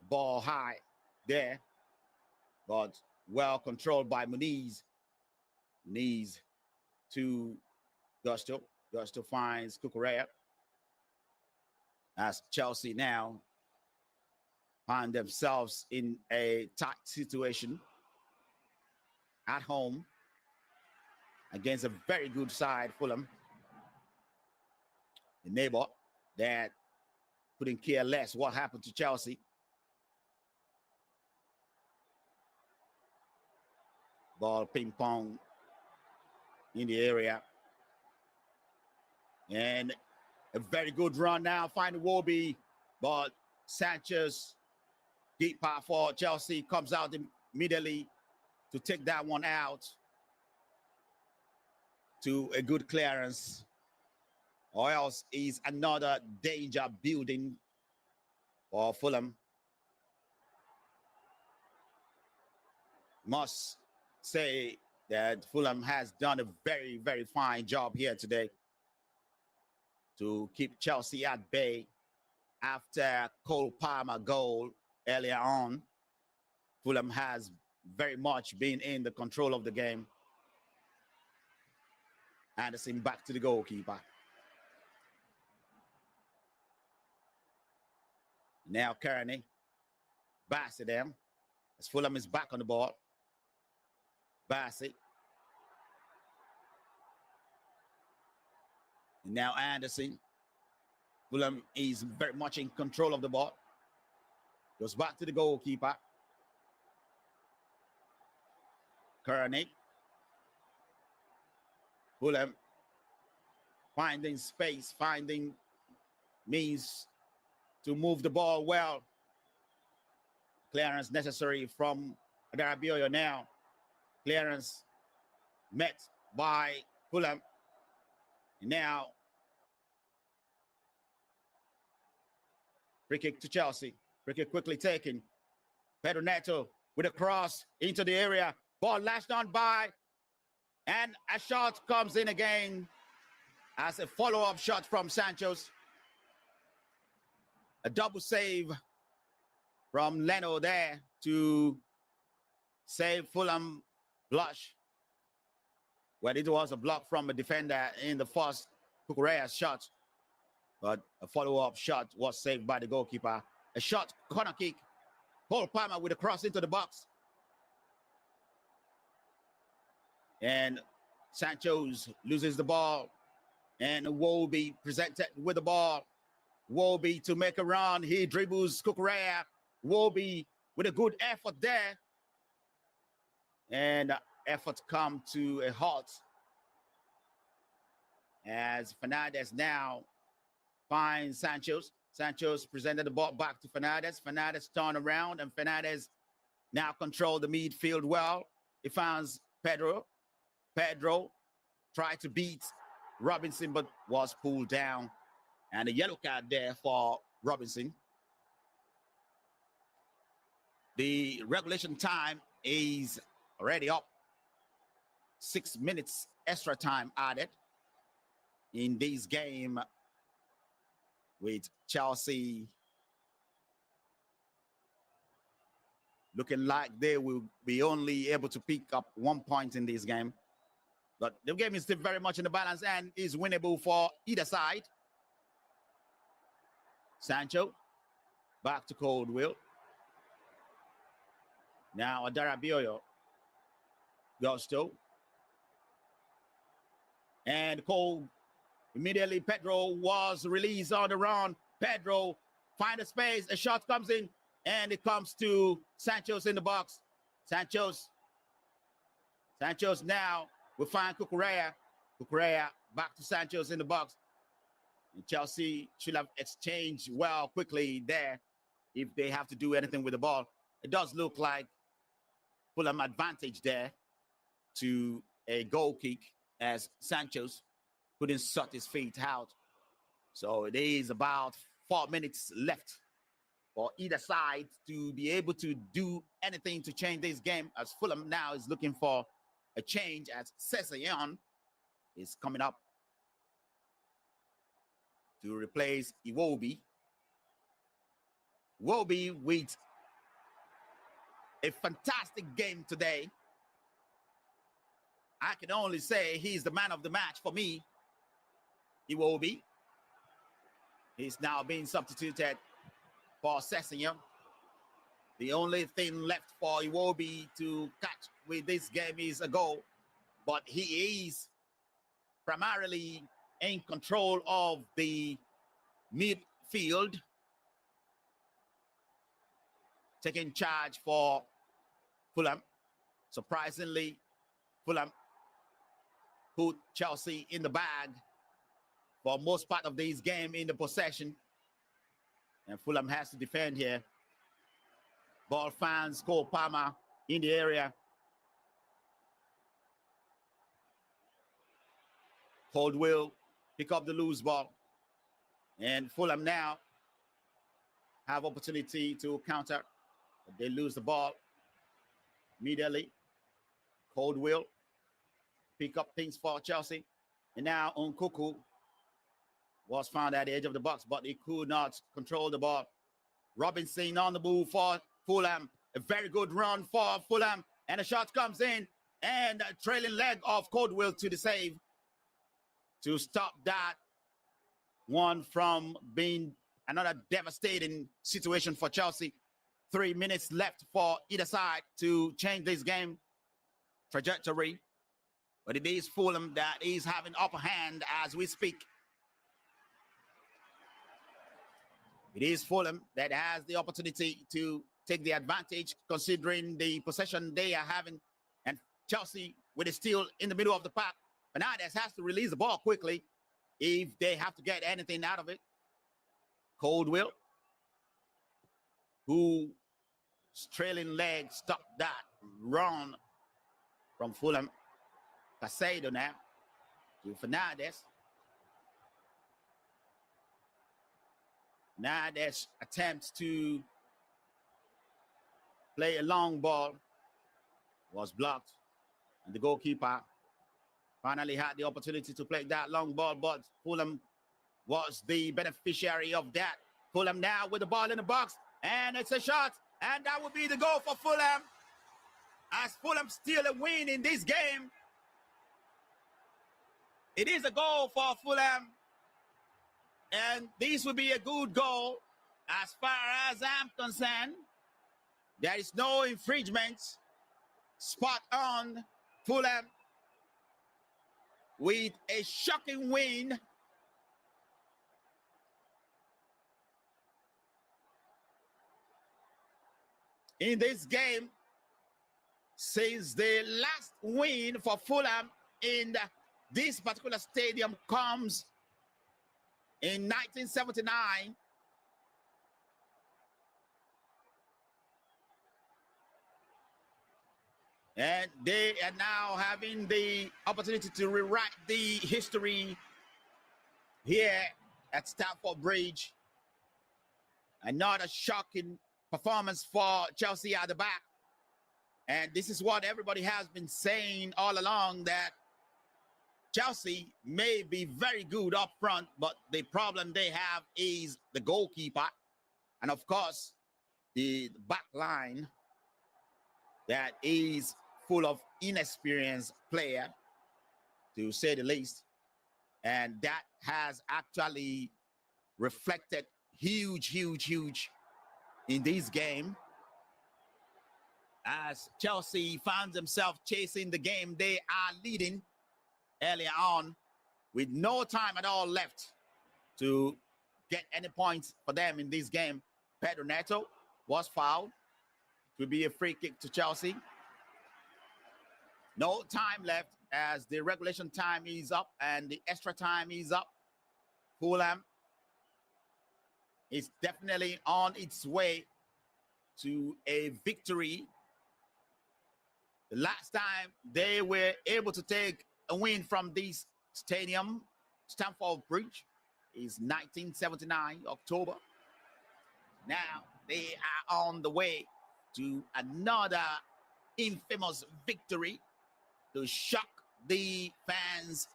Ball high there, but well controlled by Muniz. Muniz to Gusto. Gusto finds Cucurella. As Chelsea now find themselves in a tight situation at home against a very good side, Fulham. The neighbor that couldn't care less what happened to Chelsea. Ball ping pong in the area. And a very good run now. Find Iwobi, but Sanchez, deep pass for Chelsea, comes out immediately to take that one out to a good clearance. Or else is another danger building for Fulham. Must say that Fulham has done a very, very fine job here today to keep Chelsea at bay after Cole Palmer goal earlier on. Fulham has very much been in the control of the game. Anderson back to the goalkeeper. Now Kearney. Bassett there. As Fulham is back on the ball. Bassett. Now Anderson. Fulham is very much in control of the ball. Goes back to the goalkeeper. Kearney. Fulham finding space, finding means to move the ball well. Clearance necessary from Adarabioyo now. Clearance met by Fulham. Now, free kick to Chelsea. Free kick quickly taken. Pedro Neto with a cross into the area. Ball lashed on by. And a shot comes in again as a follow-up shot from Sancho's. A double save from Leno there to save Fulham blush. Well, it was a block from a defender in the first Kukureya shot, but a follow-up shot was saved by the goalkeeper. A shot, corner kick. Cole Palmer with a cross into the box. And Sancho's loses the ball. And Wolby presented with the ball. Wolby to make a run. He dribbles Kukureya. Wolby with a good effort there. And effort come to a halt as Fernandez now finds Sancho's. Sancho's presented the ball back to Fernandez. Fernandez turned around and Fernandez now controlled the midfield well. He finds Pedro. Pedro tried to beat Robinson but was pulled down. And a yellow card there for Robinson. The regulation time is already up. 6 minutes extra time added in this game with Chelsea looking like they will be only able to pick up 1 point in this game. But the game is still very much in the balance and is winnable for either side. Sancho back to Coldwell. Now Adarabioyo goes to. And Cole, immediately Pedro was released on the run. Pedro find a space, a shot comes in, and it comes to Sancho's in the box. Sancho's now will find Kukureya. Kukureya back to Sancho's in the box. And Chelsea should have exchanged well quickly there if they have to do anything with the ball. It does look like Fulham advantage there to a goal kick as Sancho's couldn't sort his feet out. So it is about 4 minutes left for either side to be able to do anything to change this game, as Fulham now is looking for a change as Sessegnon is coming up to replace Iwobi. Iwobi with a fantastic game today. I can only say he's the man of the match for me. Iwobi. He's now being substituted for Sessegnon. The only thing left for Iwobi to catch with this game is a goal. But he is primarily in control of the midfield, taking charge for Fulham. Surprisingly, Fulham put Chelsea in the bag for most part of this game in the possession. And Fulham has to defend here. Ball finds Cole Palmer in the area. Coldwell pick up the loose ball. And Fulham now have opportunity to counter. But they lose the ball immediately. Coldwell pick up things for Chelsea. And now Nkuku was found at the edge of the box, but he could not control the ball. Robinson on the move for Fulham. A very good run for Fulham. And a shot comes in. And a trailing leg of Coldwell to the save to stop that one from being another devastating situation for Chelsea. 3 minutes left for either side to change this game trajectory. But it is Fulham that is having upper hand as we speak. It is Fulham that has the opportunity to take the advantage considering the possession they are having. And Chelsea, with it still in the middle of the park, Fernandez has to release the ball quickly if they have to get anything out of it. Coldwell, who trailing leg stopped that run from Fulham. Casado now to Fernandez. Fernandez attempts to play a long ball, was blocked, and the goalkeeper finally had the opportunity to play that long ball, but Fulham was the beneficiary of that. Fulham now with the ball in the box, and it's a shot, and that would be the goal for Fulham, as Fulham steal a win in this game. It is a goal for Fulham, and this would be a good goal as far as I'm concerned. There is no infringement. Spot on. Fulham with a shocking win. In this game, since the last win for Fulham in this particular stadium comes in 1979. And they are now having the opportunity to rewrite the history here at Stamford Bridge. Another shocking performance for Chelsea at the back. And this is what everybody has been saying all along, that Chelsea may be very good up front, but the problem they have is the goalkeeper. And of course, the back line that is full of inexperienced player, to say the least. And that has actually reflected huge in this game. As Chelsea found themselves chasing the game, they are leading earlier on with no time at all left to get any points for them in this game. Pedro Neto was fouled. It will be a free kick to Chelsea. No time left as the regulation time is up and the extra time is up. Fulham is definitely on its way to a victory. The last time they were able to take a win from this stadium, Stamford Bridge, is 1979, October. Now they are on the way to another infamous victory to shock the fans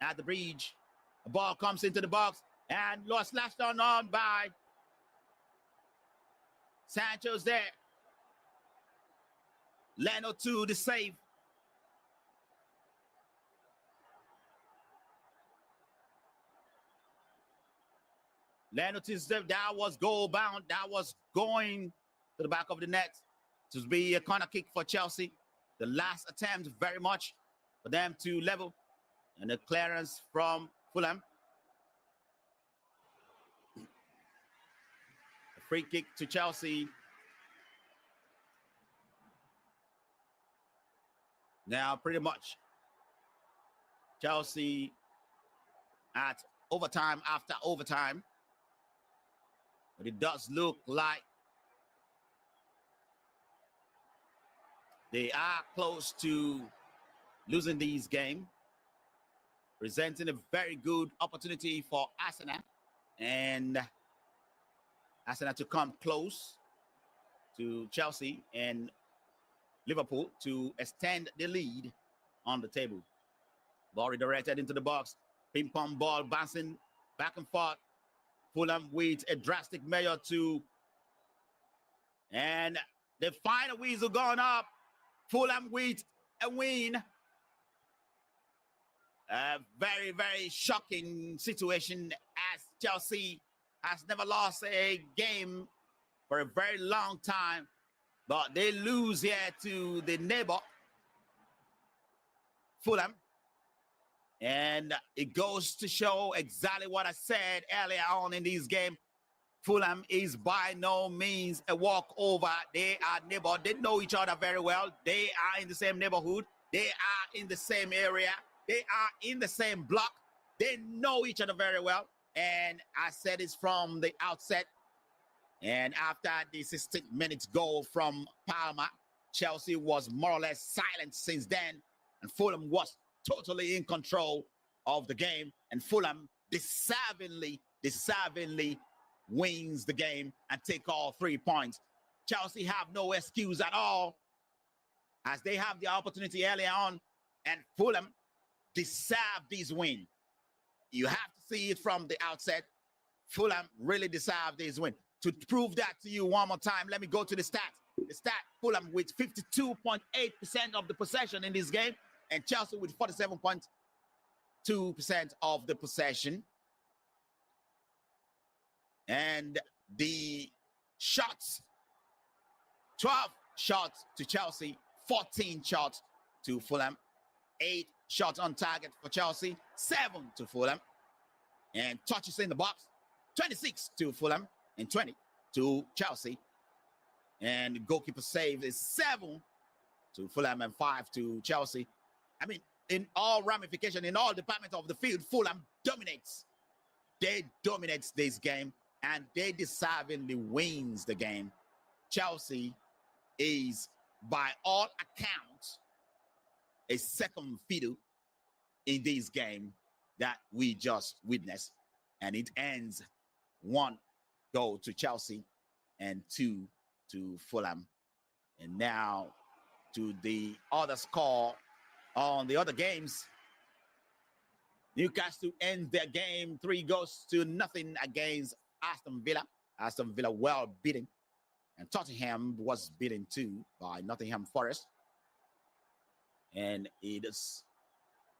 at the bridge. The ball comes into the box and was slashed on by Sancho's there. Leno to the save. Leno to the save. That was goal bound. That was going to the back of the net to be a corner kick for Chelsea. The last attempt very much for them to level. And a clearance from Fulham. A free kick to Chelsea. Now pretty much Chelsea at overtime after overtime. But it does look like they are close to losing these games, presenting a very good opportunity for Arsenal and Arsenal to come close to Chelsea and Liverpool to extend the lead on the table. Ball redirected into the box. Ping pong ball bouncing back and forth. Fulham with a drastic measure to, and the final whistle gone up. Fulham with a win. A very shocking situation, as Chelsea has never lost a game for a very long time, but they lose here to the neighbor, Fulham. And it goes to show exactly what I said earlier on in this game. Fulham is by no means a walkover. They are neighbor. They know each other very well. They are in the same neighborhood. They are in the same area. They are in the same block. They know each other very well. And I said it's from the outset. And after the 16 minutes goal from Palmer, Chelsea was more or less silent since then. And Fulham was totally in control of the game. And Fulham deservingly wins the game and take all 3 points. Chelsea have no excuse at all, as they have the opportunity earlier on. And Fulham deserve this win. You have to see it from the outset. Fulham really deserve this win. To prove that to you one more time, let me go to the stats. The stat, Fulham with 52.8% of the possession in this game, and Chelsea with 47.2% of the possession. And the shots, 12 shots to Chelsea, 14 shots to Fulham, 8 shots on target for Chelsea, 7 to Fulham. And touches in the box, 26 to Fulham and 20 to Chelsea. And goalkeeper save is 7 to Fulham and 5 to Chelsea. I mean, in all ramifications, in all departments of the field, Fulham dominates. They dominate this game, and they deservingly wins the game. Chelsea is, by all accounts, a second fiddle in this game that we just witnessed. And it ends 1 goal to Chelsea and 2 to Fulham. And now to the other score on the other games. Newcastle ends their game 3-0 against Aston Villa. Aston Villa well beaten. And Tottenham was beaten too by Nottingham Forest. And it is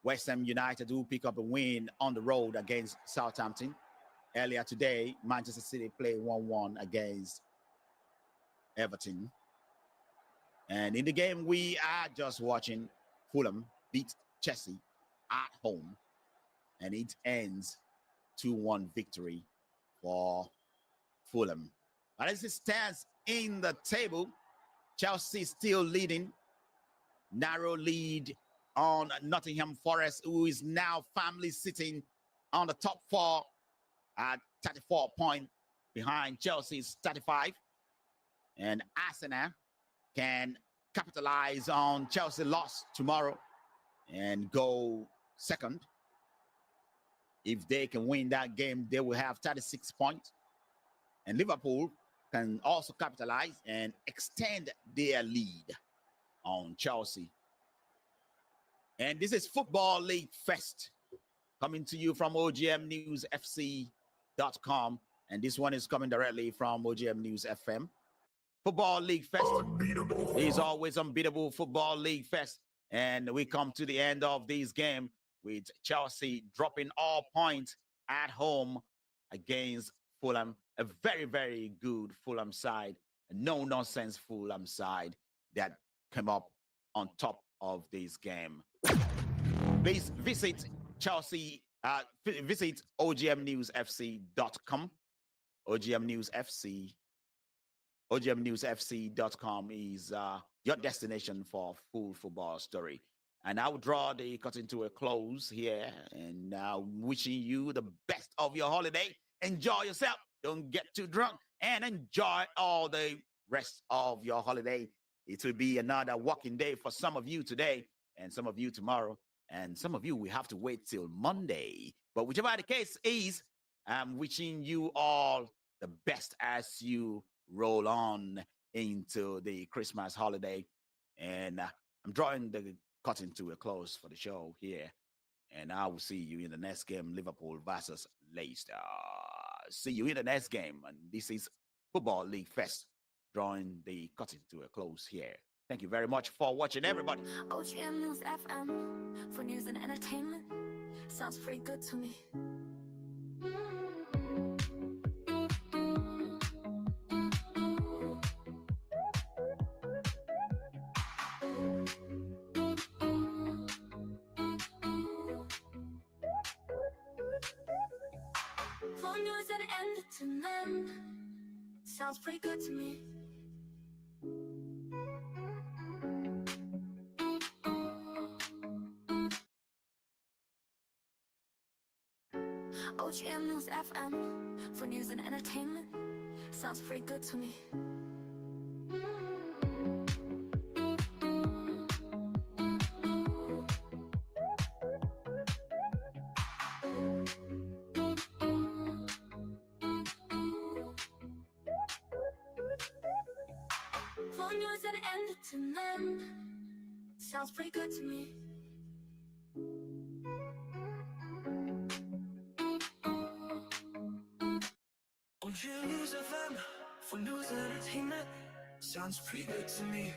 West Ham United who pick up a win on the road against Southampton. Earlier today, Manchester City played 1-1 against Everton. And in the game we are just watching, Fulham beat Chelsea at home. And it ends 2-1 victory for Fulham. But as it stands in the table, Chelsea still leading. Narrow lead on Nottingham Forest, who is now firmly sitting on the top 4 at 34 points behind Chelsea's 35. And Arsenal can capitalize on Chelsea loss tomorrow and go second. If they can win that game, they will have 36 points. And Liverpool can also capitalize and extend their lead on Chelsea. And this is Football League Fest, coming to you from OGMNewsFC.com. And this one is coming directly from OGM News FM. Football League Fest is always unbeatable. Football League Fest. And we come to the end of this game with Chelsea dropping all points at home against Fulham. A very, very good Fulham side. A no-nonsense Fulham side that came up on top of this game. Please visit Chelsea, visit OGMNewsFC.com. OGMNewsFC.com is your destination for full football story. And I will draw the curtain to a close here, and wishing you the best of your holiday. Enjoy yourself. Don't get too drunk, and enjoy all the rest of your holiday. It will be another working day for some of you today, and some of you tomorrow, and some of you will have to wait till Monday. But whichever the case is, I'm wishing you all the best as you roll on into the Christmas holiday. And I'm drawing the curtain to a close for the show here. And I will see you in the next game, Liverpool versus Leicester. See you in the next game. And this is Football League Fest, drawing the curtain to a close here. Thank you very much for watching, everybody. OGM News FM for news and entertainment. Sounds pretty good to me. For news and entertainment. Sounds pretty good to me. OGM hear News FM for news and entertainment. Sounds pretty good to me. For news and entertainment, sounds pretty good to me. On News FM for news and entertainment. Sounds pretty good to me.